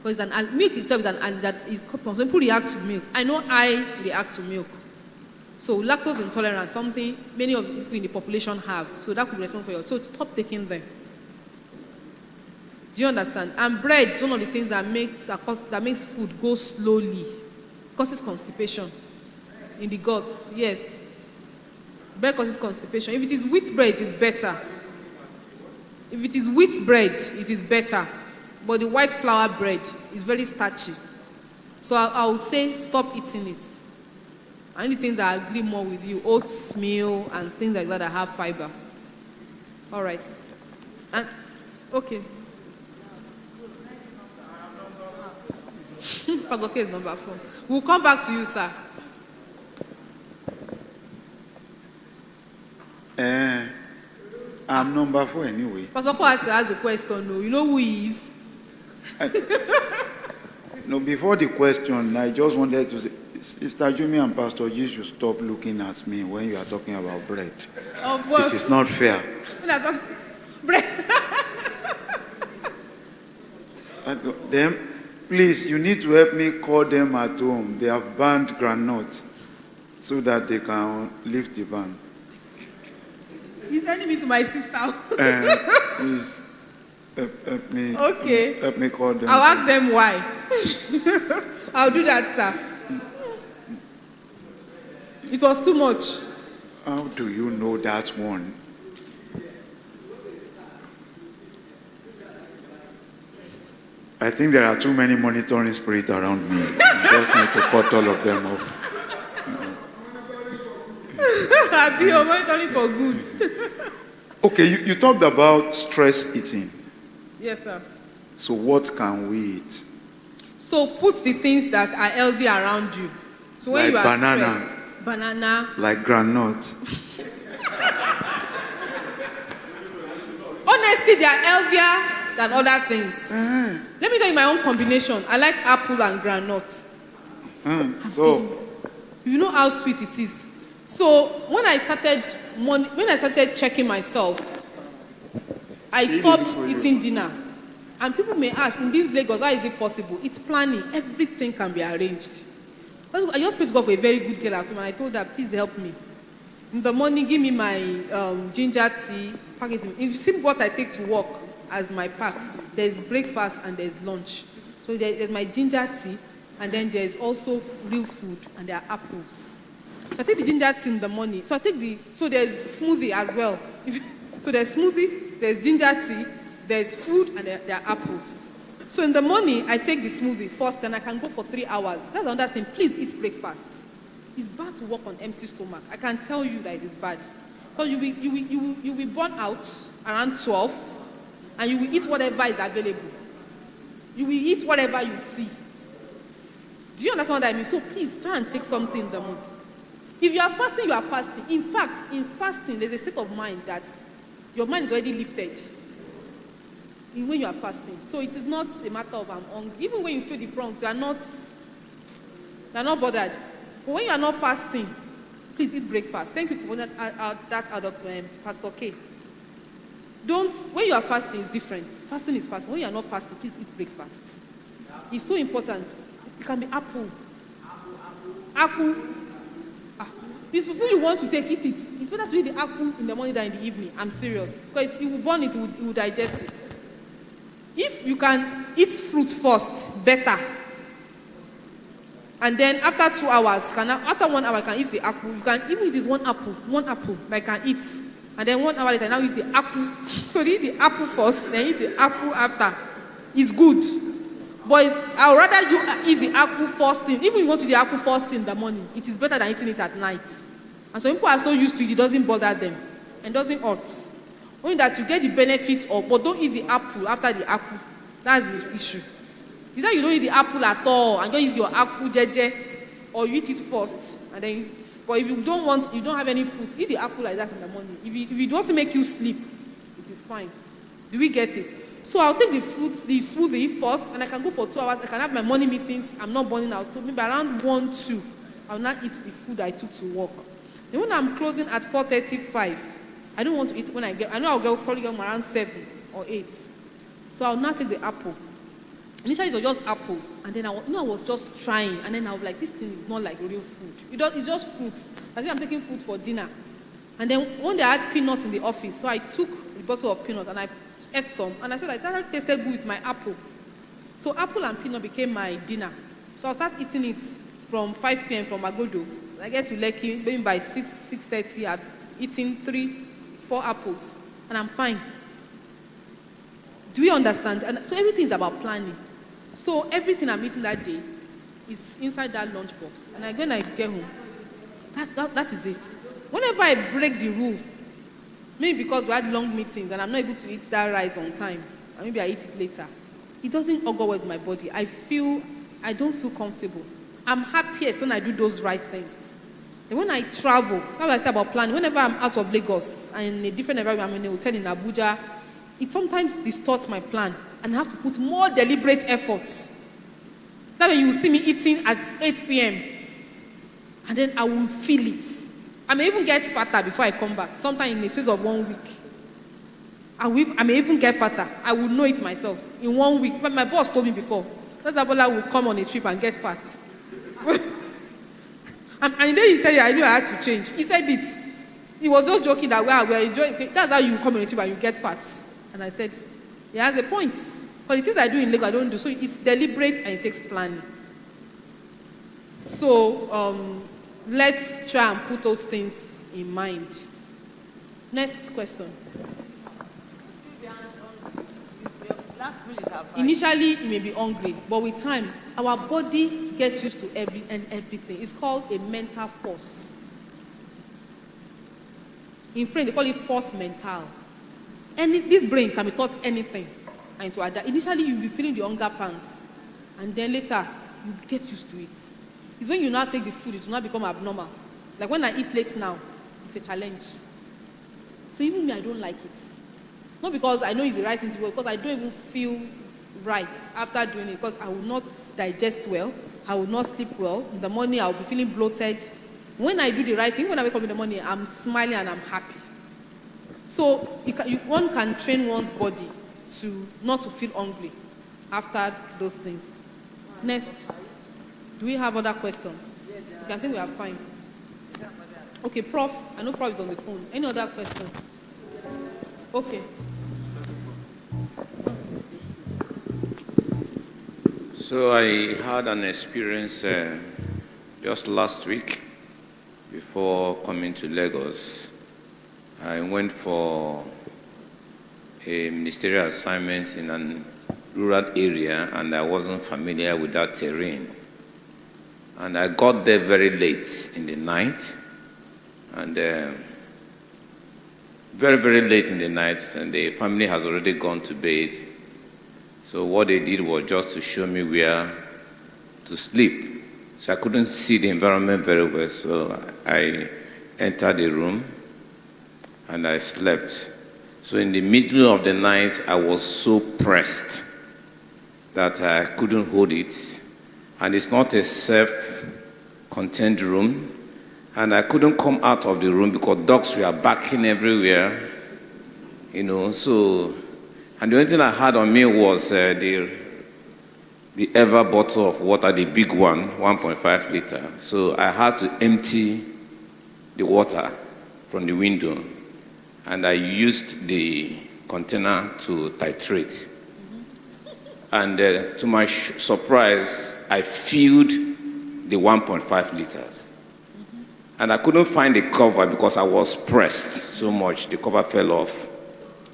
Speaker 1: Because milk itself is an allergen. Some people react to milk. I know I react to milk. So lactose intolerance, something many of the people in the population have. So that could be responsible for you. So stop taking them. Do you understand? And bread is one of the things that makes food go slowly. Causes constipation in the guts. Yes. Bread causes constipation. If it is wheat bread, it is better. If it is wheat bread, it is better. But the white flour bread is very starchy. So I would say stop eating it. And the things that agree more with you, oats, meal, and things like that have fiber. All right. And okay. Pastor K is number 4. We'll come back to you, sir.
Speaker 6: I'm number 4 anyway.
Speaker 1: Pastor K has to ask the question. No, you know who he is.
Speaker 6: No, before the question, I just wanted to say, Sister Jumi and Pastor G should stop looking at me when you are talking about bread.
Speaker 1: Of course.
Speaker 6: It is not fair.
Speaker 1: When I talk bread.
Speaker 6: Them, please, you need to help me call them at home. They have banned granite so that they can lift the ban.
Speaker 1: He's sending me to my sister.
Speaker 6: Please, help me.
Speaker 1: Okay.
Speaker 6: Help me call them.
Speaker 1: I'll ask them why. I'll do that, sir. It was too much.
Speaker 6: How do you know that one? I think there are too many monitoring spirits around me. You just need to cut all of them off.
Speaker 1: I'll be monitoring for good.
Speaker 6: Okay, you talked about stress eating.
Speaker 1: Yes, sir.
Speaker 6: So what can we eat?
Speaker 1: So put the things that are healthy around you. So when
Speaker 6: Like
Speaker 1: you are
Speaker 6: banana.
Speaker 1: stressed, banana.
Speaker 6: Like granite.
Speaker 1: Honestly, they are healthier than other things. Let me tell you my own combination. I like apple and granite.
Speaker 6: So,
Speaker 1: You know how sweet it is. So when I started checking myself, I stopped eating dinner. And people may ask, in this Lagos, how is it possible? It's planning. Everything can be arranged. I just prayed to God for a very good girl at home, and I told her, please help me. In the morning, give me my ginger tea, pack it in. If you see what I take to work as my pack, there's breakfast and there's lunch. So there's my ginger tea, and then there's also real food, and there are apples. So I take the ginger tea in the morning. So there's smoothie as well. So there's smoothie, there's ginger tea, there's food, and there are apples. So in the morning, I take the smoothie first, and I can go for 3 hours. That's another thing. Please eat breakfast. It's bad to work on empty stomach. I can tell you that it is bad. Because you will burn out around 12, and you will eat whatever is available. You will eat whatever you see. Do you understand what I mean? So please try and take something in the morning. If you are fasting, you are fasting. In fact, in fasting, there's a state of mind that your mind is already lifted when you are fasting. So it is not a matter of I'm hungry. Even when you feel the prompts, you are not bothered. But when you are not fasting, please eat breakfast. Thank you for that Pastor K. When you are fasting, it's different. Fasting is fasting. When you are not fasting, please eat breakfast. It's so important. It can be apple. Apple. It's food you want to take, eat it. It's better to eat the apple in the morning than in the evening. I'm serious. Because you will burn it, you will digest it. If you can eat fruit first, better. And then after 2 hours, after 1 hour, I can eat the apple. You can even eat one apple, I can eat. And then 1 hour later, now eat the apple. So eat the apple first, then eat the apple after. It's good. But I would rather you eat the apple first thing. Even if you want to eat the apple first thing in the morning, it is better than eating it at night. And so people are so used to it, it doesn't bother them. And doesn't hurt. Only that you get the benefit of, but don't eat the apple after the apple. That's the issue. Is that you don't eat the apple at all and just use your apple jeje, or you eat it first and then. But if you don't have any fruit, eat the apple like that in the morning. If it doesn't make you sleep, it is fine. Do we get it? So I'll take the smoothie first, and I can go for 2 hours. I can have my morning meetings. I'm not burning out. So maybe around 1, 2, I'll not eat the food I took to work. Then when I'm closing at 4:35, I don't want to eat when I know I'll probably get around 7 or 8. So I'll not take the apple. Initially, it was just apple, and then I was just trying, and then I was like, this thing is not like real food. It's just fruit. I think I'm taking fruit for dinner. And then one day I had peanuts in the office, so I took a bottle of peanuts and I ate some, and I said like that tasted good with my apple. So apple and peanut became my dinner. So I'll start eating it from 5 p.m. from Agodo. I get to Lekki, maybe by 6:30, I'm eating 3-4 apples, and I'm fine. Do we understand? And so everything is about planning. So everything I'm eating that day is inside that lunchbox. And when I get home, that is it. Whenever I break the rule, maybe because we had long meetings and I'm not able to eat that rice on time, or maybe I eat it later, it doesn't go well with my body. I I don't feel comfortable. I'm happiest when I do those right things. And when I travel, that's what I say about planning. Whenever I'm out of Lagos and in a different environment, I'm in a hotel in Abuja, it sometimes distorts my plan and I have to put more deliberate effort. That's when you will see me eating at 8 p.m. and then I will feel it. I may even get fatter before I come back, sometime in the space of 1 week. I may even get fatter. I will know it myself. In 1 week, my boss told me before, that Abola will come on a trip and get fat. and then he said, I knew I had to change. He said it. He was just joking that we're enjoying. That's how you come on a trip and you get fat. And I said, he has a point. But the things I do in Lagos, I don't do. So it's deliberate and it takes planning. So let's try and put those things in mind. Next question. Initially, it may be hungry, but with time, our body gets used to everything. It's called a mental force. In French, they call it force mental. This brain can be taught anything. And to adapt. Initially, you'll be feeling the hunger pangs, and then later, you get used to it. It's when you now take the food, it will not become abnormal. Like when I eat late now, it's a challenge. So even me, I don't like it. Not because I know it's the right thing to do, because I don't even feel right after doing it, because I will not digest well, I will not sleep well. In the morning, I will be feeling bloated. When I do the right thing, when I wake up in the morning, I'm smiling and I'm happy. So one can train one's body to not to feel hungry after those things. Next, do we have other questions? I think we are fine. Okay, Prof. I know Prof is on the phone. Any other questions? Okay.
Speaker 7: So I had an experience just last week before coming to Lagos. I went for a ministerial assignment in a rural area and I wasn't familiar with that terrain. And I got there very late in the night and very, very late in the night, and the family has already gone to bed. So what they did was just to show me where to sleep. So I couldn't see the environment very well, so I entered the room and I slept. So in the middle of the night, I was so pressed that I couldn't hold it. And it's not a self-contained room. And I couldn't come out of the room because dogs were barking everywhere, so, and the only thing I had on me was the Ever bottle of water, the big one, 1.5 liter. So I had to empty the water from the window, and I used the container to titrate. And to my surprise, I filled the 1.5 liters. And I couldn't find the cover because I was pressed so much. The cover fell off.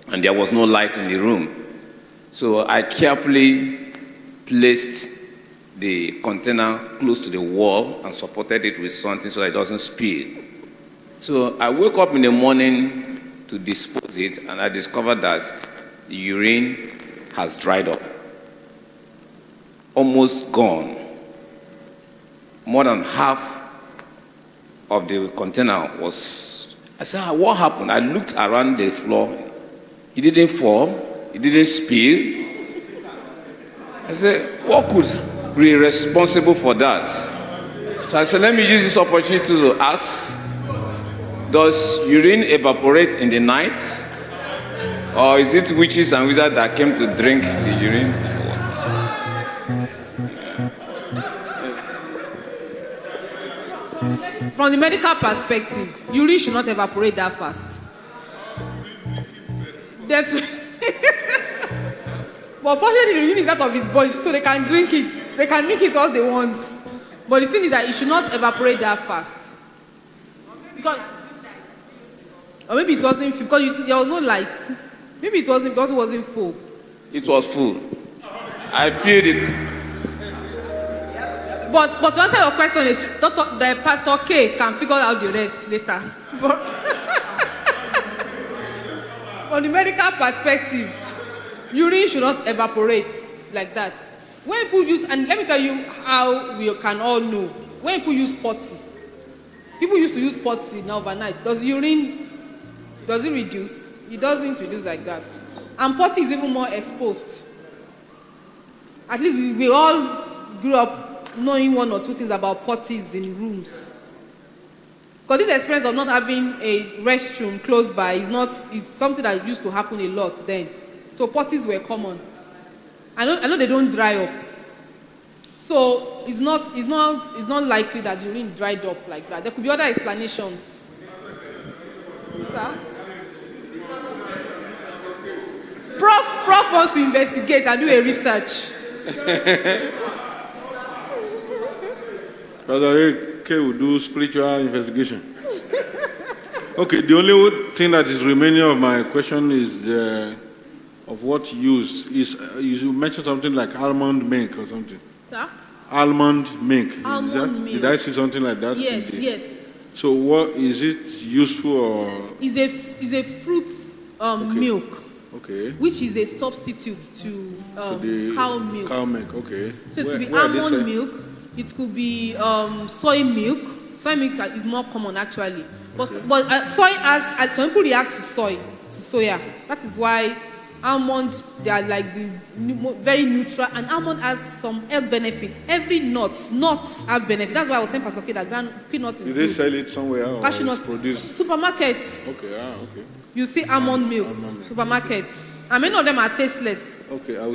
Speaker 7: And there was no light in the room. So I carefully placed the container close to the wall and supported it with something so that it doesn't spill. So I woke up in the morning to dispose it, and I discovered that the urine has dried up. Almost gone. More than half of the container was, I said, what happened? I looked around the floor. It didn't fall. It didn't spill. I said, what could be responsible for that? So I said, let me use this opportunity to ask, does urine evaporate in the night? Or is it witches and wizards that came to drink the urine?
Speaker 1: From the medical perspective, urine should not evaporate that fast. Definitely. But fortunately, the urine is out of his body, so they can drink it. They can drink it all they want. But the thing is that it should not evaporate that fast. Because, or maybe it wasn't full, because there was no light. Maybe it wasn't because it wasn't full.
Speaker 7: It was full. I filled it.
Speaker 1: But to answer your question, is the Pastor K can figure out the rest later. But from the medical perspective, urine should not evaporate like that. When people use, and let me tell you how we can all know. When people use potty, people used to use potty now overnight. Does urine, does it reduce? It doesn't reduce like that. And potty is even more exposed. At least we all grew up knowing one or two things about potties in rooms. Because this experience of not having a restroom close by is something that used to happen a lot then. So potties were common. I know they don't dry up. So it's not likely that urine dried up like that. There could be other explanations. Sir? Prof wants to investigate and do a research.
Speaker 8: Brother K will do spiritual investigation. Okay, the only thing that is remaining of my question is of what use is you mentioned something like almond milk or something.
Speaker 1: Sir?
Speaker 8: Almond milk.
Speaker 1: Almond milk.
Speaker 8: Did I see something like that?
Speaker 1: Yes, yes.
Speaker 8: So what is it useful or?
Speaker 1: Is a fruit milk.
Speaker 8: Okay.
Speaker 1: Which is a substitute to cow milk.
Speaker 8: Cow milk, okay.
Speaker 1: So it could be almond milk. It could be soy milk. Soy milk is more common actually. But soy has, some people react to soya. That is why almond, they are like very neutral, and almond has some health benefits. Every nuts have benefits. That's why I was saying, Pastor K, that peanut is good.
Speaker 8: Did they sell it somewhere or
Speaker 1: Cashew
Speaker 8: it's
Speaker 1: nut,
Speaker 8: produced?
Speaker 1: supermarkets.
Speaker 8: Okay, okay.
Speaker 1: You see almond milk, supermarkets. And many of them are tasteless.
Speaker 8: Okay, I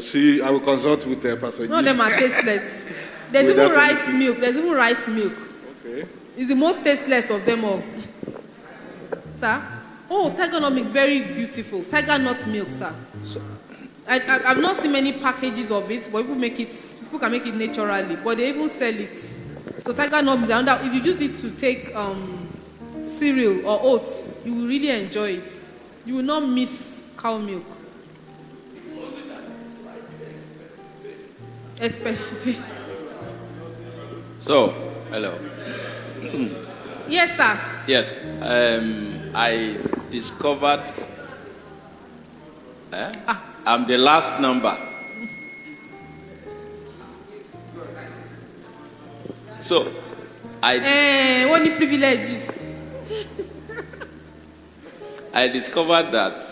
Speaker 8: will consult with Pastor G.
Speaker 1: None of them are tasteless. There's even rice milk.
Speaker 8: Okay.
Speaker 1: It's the most tasteless of them all. Sir? Oh, tiger nut milk, very beautiful. Tiger nut milk, sir. I've not seen many packages of it, but people can make it naturally, but they even sell it. So tiger nut milk, if you use it to take cereal or oats, you will really enjoy it. You will not miss cow milk. Expensive.
Speaker 9: So, hello.
Speaker 1: Yes, sir.
Speaker 9: Yes, I discovered I'm the last number. So,
Speaker 1: what the privileges?
Speaker 9: I discovered that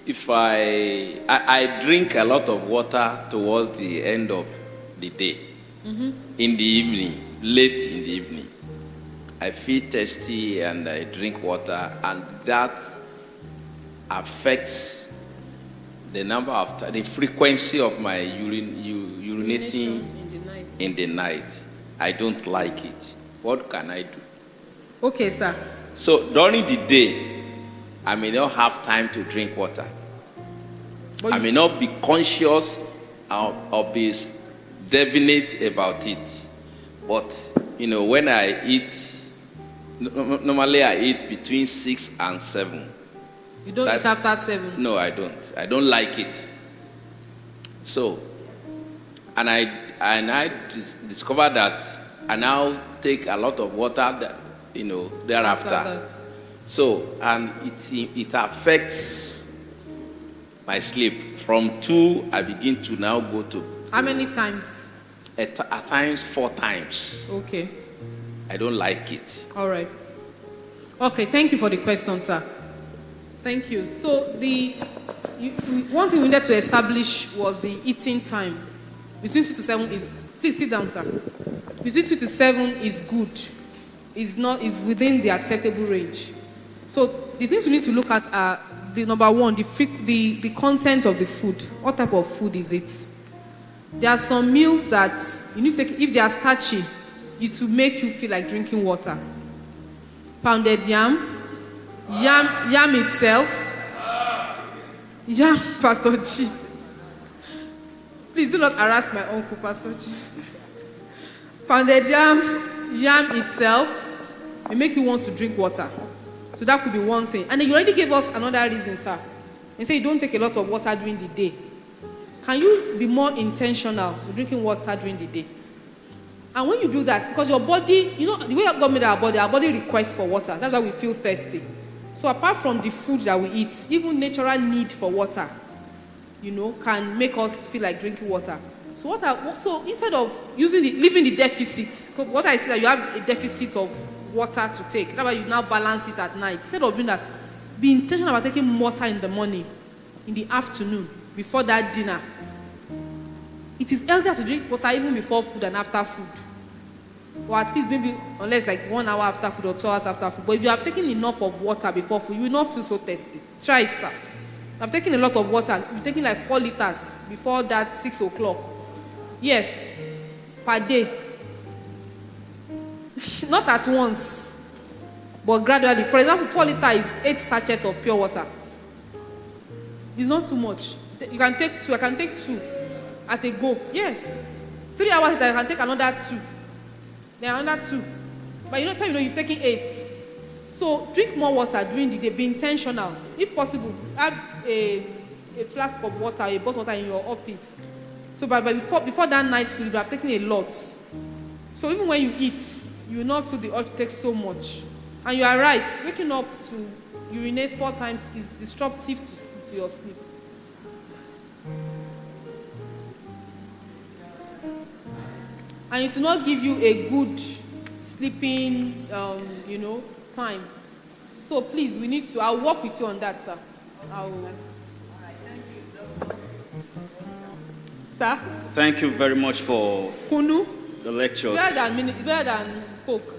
Speaker 9: if I drink a lot of water towards the end of the day, in the evening, late in the evening, I feel thirsty and I drink water, and that affects the frequency of my urinating in the night. I don't like it. What can I do?
Speaker 1: Okay, sir.
Speaker 9: So during the day, I may not have time to drink water. I may not be conscious or be definite about it. But, when I eat, normally I eat between 6 and 7.
Speaker 1: You don't eat after 7?
Speaker 9: No, I don't. I don't like it. So, and I discovered that I now take a lot of water, thereafter. So, and it affects my sleep. From 2, I begin to now go to.
Speaker 1: How many times?
Speaker 9: At times 4 times.
Speaker 1: Okay.
Speaker 9: I don't like it.
Speaker 1: All right. Okay, thank you for the question, sir. Thank you. So one thing we needed to establish was the eating time. Between 6 to 7 is, please sit down, sir. Between 2 to 7 is good. Is within the acceptable range. So the things we need to look at are the number one, the content of the food. What type of food is it? There are some meals that you need to take, if they are starchy, it will make you feel like drinking water. Pounded yam itself, yam, Pastor G. Please do not harass my uncle, Pastor G. Pounded yam itself will make you want to drink water. So that could be one thing. And then you already gave us another reason, sir. You say you don't take a lot of water during the day. Can you be more intentional with drinking water during the day? And when you do that, because your body, the way God made our body requests for water. That's why we feel thirsty. So apart from the food that we eat, even natural need for water, can make us feel like drinking water. So instead of leaving the deficit, what I see that you have a deficit of water to take, that's why you now balance it at night. Instead of doing that, be intentional about taking more water in the morning, in the afternoon, before that dinner. It is healthier to drink water even before food than after food. Or at least maybe, unless like 1 hour after food or 2 hours after food. But if you have taken enough of water before food, you will not feel so thirsty. Try it, sir. I've taken a lot of water. You're taking like 4 liters before that 6 o'clock. Yes, per day. Not at once, but gradually. For example, 4 liters is 8 sachets of pure water. It's not too much. You can take 2. I can take 2 at a go. Yes. 3 hours later, I can take another 2. Then another 2. But you've taken 8. So drink more water during the day. Be intentional. If possible, have a flask of water, a bottle of water in your office. So but before that night food, you have taken a lot. So even when you eat, you will not feel the urge to take so much. And you are right, waking up to urinate 4 times is disruptive to your sleep. And it will not give you a good sleeping, time. So please, I'll work with you on that, sir. Sir?
Speaker 10: Thank you very much for
Speaker 1: Kunu?
Speaker 10: the lectures.
Speaker 1: It's better than Coke.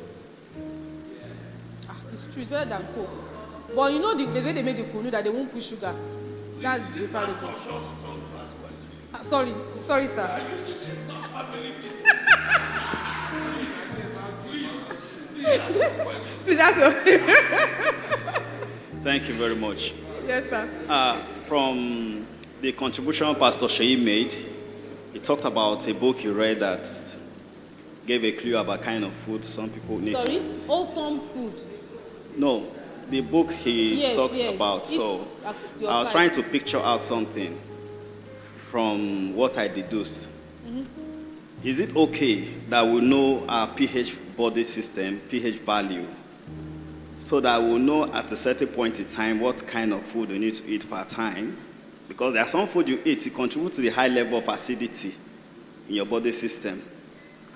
Speaker 1: It's true, it's better than Coke. But the way they make the Kunu, that they won't put sugar. That's preferable. Sorry, sir. Please answer.
Speaker 10: Thank you very much.
Speaker 1: Yes, sir.
Speaker 10: From the contribution Pastor Sheyi made, he talked about a book he read that gave a clue about kind of food some people need.
Speaker 1: Sorry? Wholesome food.
Speaker 10: No, the book he talks about.
Speaker 1: It's
Speaker 10: so I was trying to picture out something from what I deduced.
Speaker 1: Mm-hmm.
Speaker 10: Is it okay that we know our pH body system, pH value, so that we'll know at a certain point in time what kind of food we need to eat per time? Because there are some food you eat, it contributes to the high level of acidity in your body system.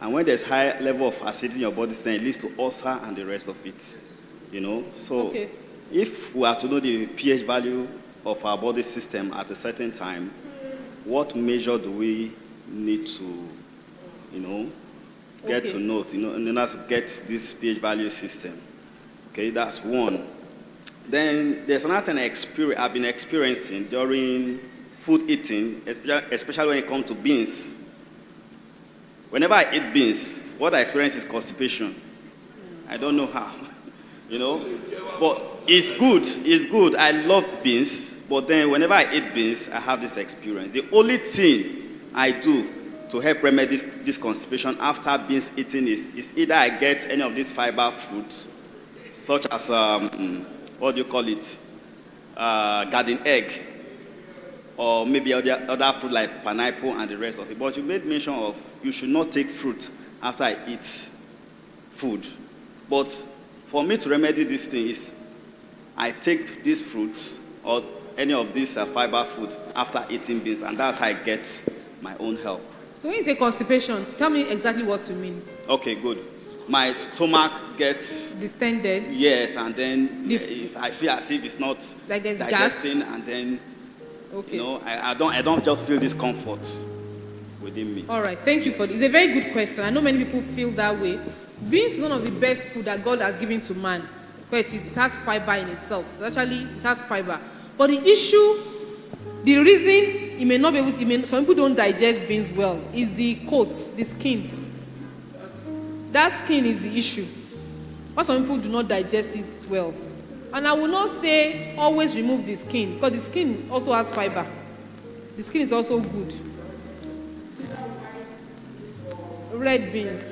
Speaker 10: And when there's high level of acidity in your body system, it leads to ulcer and the rest of it. So if we are to know the pH value of our body system at a certain time, what measure do we need to, get to note, in order to get this pH value system? Okay, that's one. Then there's another thing I've been experiencing during food eating, especially when it comes to beans. Whenever I eat beans, what I experience is constipation. I don't know how, but it's good. I love beans, but then whenever I eat beans, I have this experience. The only thing I do to help remedy this constipation after beans eating is either I get any of these fiber foods, such as, garden egg, or maybe other food like pineapple and the rest of it. But you made mention of you should not take fruit after I eat food. But for me to remedy this thing is I take these fruits or any of these fiber food after eating beans, and that's how I get my own help.
Speaker 1: So when you say constipation, tell me exactly what you mean.
Speaker 10: Okay, good. My stomach gets
Speaker 1: distended.
Speaker 10: Yes, and then if I feel as if it's not
Speaker 1: like there's
Speaker 10: digesting,
Speaker 1: gas.
Speaker 10: and then I don't just feel discomfort within me.
Speaker 1: All right, thank you for this. It's a very good question. I know many people feel that way. Beans is one of the best food that God has given to man. But it has fiber in itself. Actually, it has fiber. But the reason it may not be able to, some people don't digest beans well, is the coat, the skin. That skin is the issue. But some people do not digest it well. And I will not say always remove the skin, because the skin also has fiber. The skin is also good. Red beans.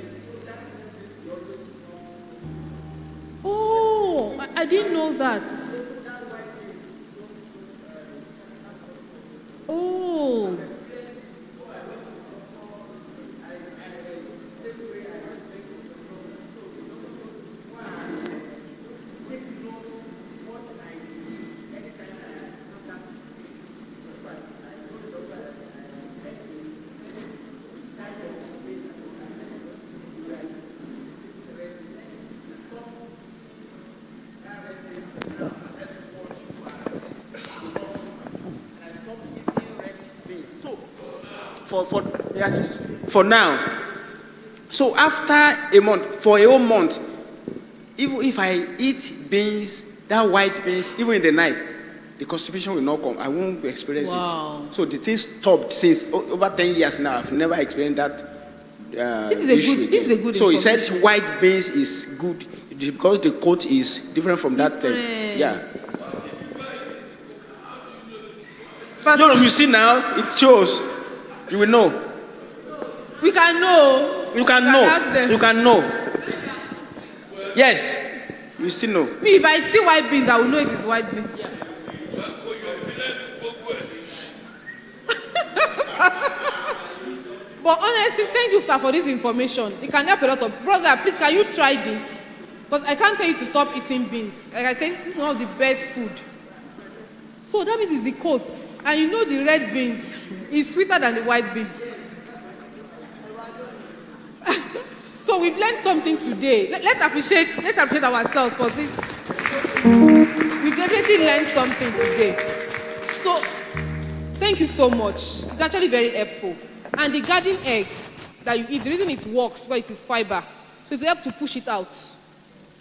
Speaker 1: Oh, I didn't know that. Oh.
Speaker 11: for now. So after a month, for a whole month, even if I eat beans, that white beans, even in the night, the constipation will not come. I won't experience it. So the thing stopped since over 10 years now. I've never experienced that.
Speaker 1: This is a good.
Speaker 11: So he said white beans is good because the coat is different from that. Yeah. No, you see now, it shows. You will know.
Speaker 1: We can know.
Speaker 11: You can know. You can know. Yes. You still know.
Speaker 1: Me, if I see white beans, I will know it is white beans. But honestly, thank you, sir, for this information. It can help a lot of brother. Please, can you try this? Because I can't tell you to stop eating beans. Like I said, this is one of the best food. So that means it's the coat. And you know the red beans is sweeter than the white beans. So we've learned something today. Let's appreciate ourselves for this. We've definitely learned something today. So thank you so much. It's actually very helpful. And the garden egg that you eat, the reason it works, but it is fiber. So it will help to push it out.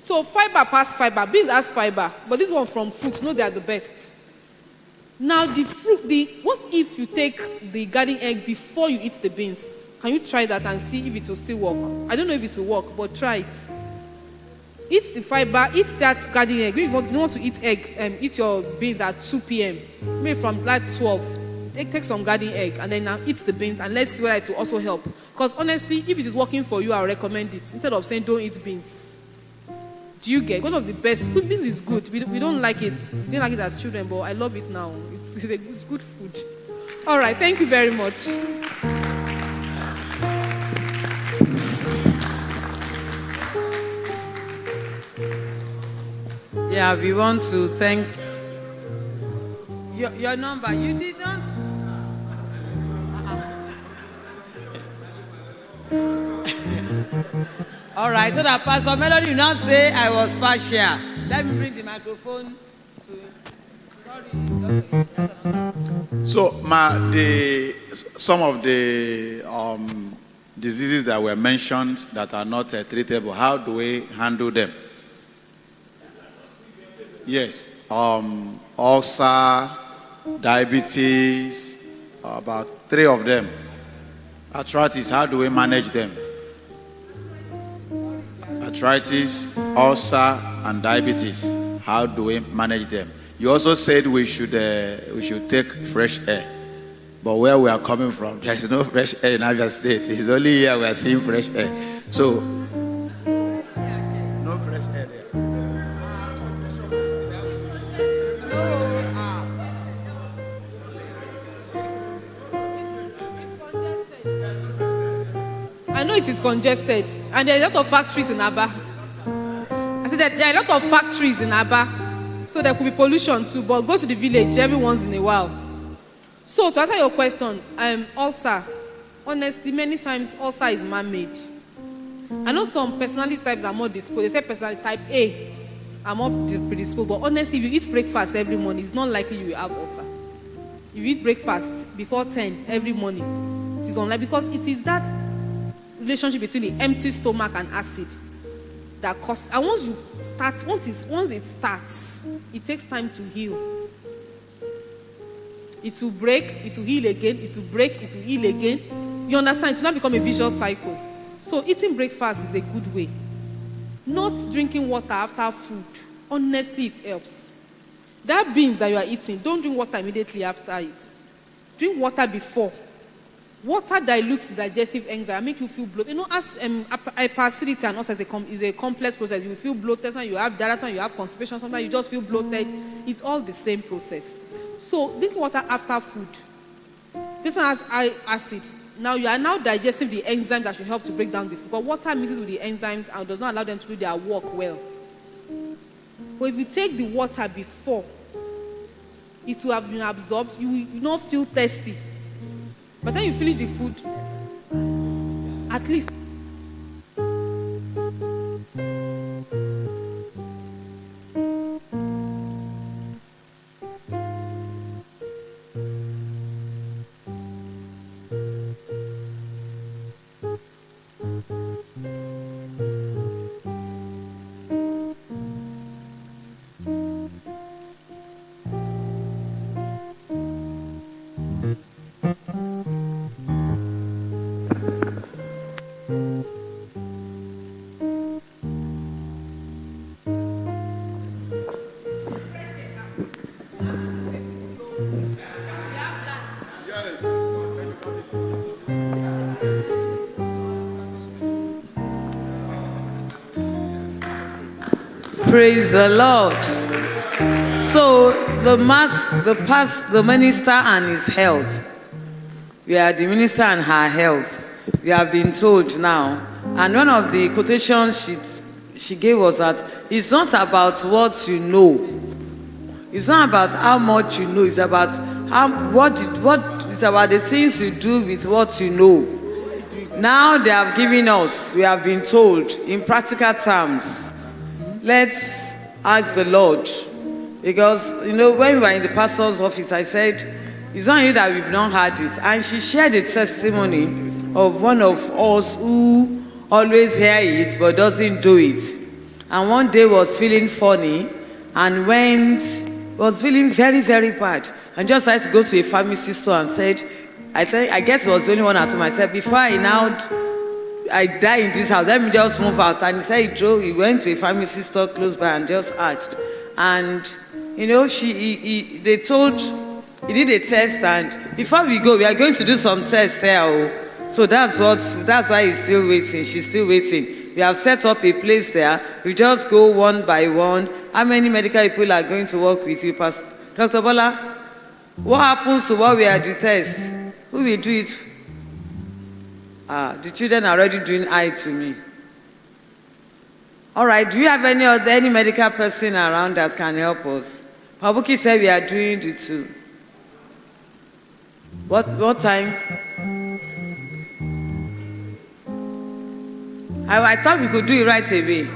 Speaker 1: So fiber past fiber. Beans has fiber, but this one from fruits, no, they are the best. Now what if you take the garden egg before you eat the beans? Can you try that and see if it will still work? I don't know if it will work, but try it. Eat the fiber, eat that garden egg. If you want to eat egg, eat your beans at 2 p.m. Maybe from like 12. Take some garden egg and then now eat the beans and let's see whether it will also help. Because honestly, if it is working for you, I'll recommend it. Instead of saying don't eat beans. Do you get? One of the best food. Beans is good. We don't like it. We didn't like it as children, but I love it now. It's good food. All right. Thank you very much.
Speaker 2: Yeah, we want to thank your number. You did not. All right, so that Pastor Melody will not say I was partial. Let me bring the microphone to.
Speaker 6: So, some of the diseases that were mentioned that are not treatable, how do we handle them? Yes, ulcer, diabetes, about 3 of them. Arthritis, how do we manage them? Arthritis, ulcer, and diabetes, how do we manage them? You also said we should take fresh air. But where we are coming from, there is no fresh air in Abia State. It's only here we are seeing fresh air. So, no fresh air there.
Speaker 1: I know it is congested, and there are a lot of factories in Aba. I said that there are a lot of factories in Aba, so there could be pollution too. But go to the village every once in a while. So to answer your question, ulcer. Honestly, many times ulcer is man-made. I know some personality types are more disposed. They say personality type A are more predisposed. But honestly, if you eat breakfast every morning, it's not likely you will have ulcer. If you eat breakfast before 10 every morning, it is unlikely because it is that relationship between the empty stomach and acid that causes. And once it starts, it takes time to heal. It will break, it will heal again, it will break, it will heal again. You understand? It will not become a vicious cycle. So eating breakfast is a good way. Not drinking water after food. Honestly, it helps. That beans that you are eating, don't drink water immediately after it. Drink water before. Water dilutes the digestive enzyme, make you feel bloated. You know, as hyperacidity and ulcer is a complex process. You feel bloated, sometimes you have diarrhea, you have constipation, sometimes you just feel bloated. It's all the same process. So drink water after food. Person has high acid. Now you are now digesting the enzymes that should help to break down the food. But water mixes with the enzymes and does not allow them to do their work well. But if you take the water before, it will have been absorbed. You will not feel thirsty. By the time you finish the food, at least.
Speaker 2: Praise the Lord. So the minister and his health. We are the minister and her health. We have been told now. And one of the quotations she gave was that it's not about what you know. It's not about how much you know. It's about it's about the things you do with what you know. Now they have given us, we have been told in practical terms, let's ask the Lord. Because, when we were in the pastor's office, I said, it's not only that we've not had it. And she shared a testimony of one of us who always hear it but doesn't do it. And one day was feeling funny and was feeling very, very bad. And just had to go to a pharmacy store and said, I guess it was the only one at home. I said, before I die in this house, let me just move out. And he said he went to a pharmacy store close by and just asked. And, he did a test, and before we go, we are going to do some tests here. So that's why he's still waiting. She's still waiting. We have set up a place there. We just go one by one. How many medical people are going to work with you, Pastor? Dr. Bola, what happens to what we are the test? Who will do it? The children are already doing eye to me. All right, do you have any medical person around that can help us? Pabuki said we are doing the two. What time? I thought we could do it right away.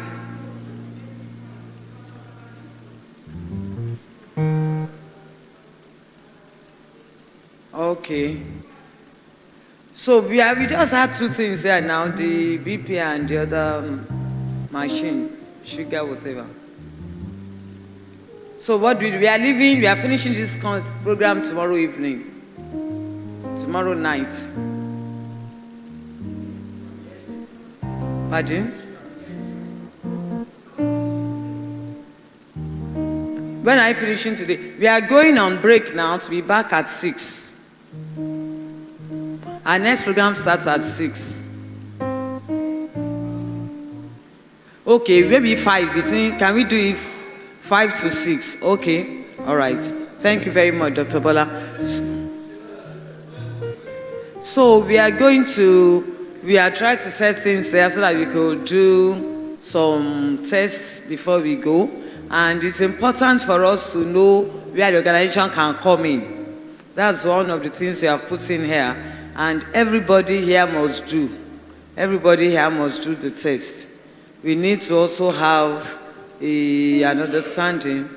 Speaker 2: Okay. So we just had two things there now, the BP and the other machine, sugar, whatever. So we are leaving, we are finishing this program tomorrow evening. Tomorrow night. Pardon? When are you finishing today? We are going on break now to be back at 6. Our next program starts at 6. Okay, maybe 5. Can we do it 5 to 6? Okay, all right. Thank you very much, Dr. Bola. So we are trying to set things there so that we could do some tests before we go. And it's important for us to know where the organization can come in. That's one of the things we have put in here. And everybody here must do. Everybody here must do the test. We need to also have an understanding.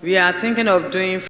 Speaker 2: We are thinking of doing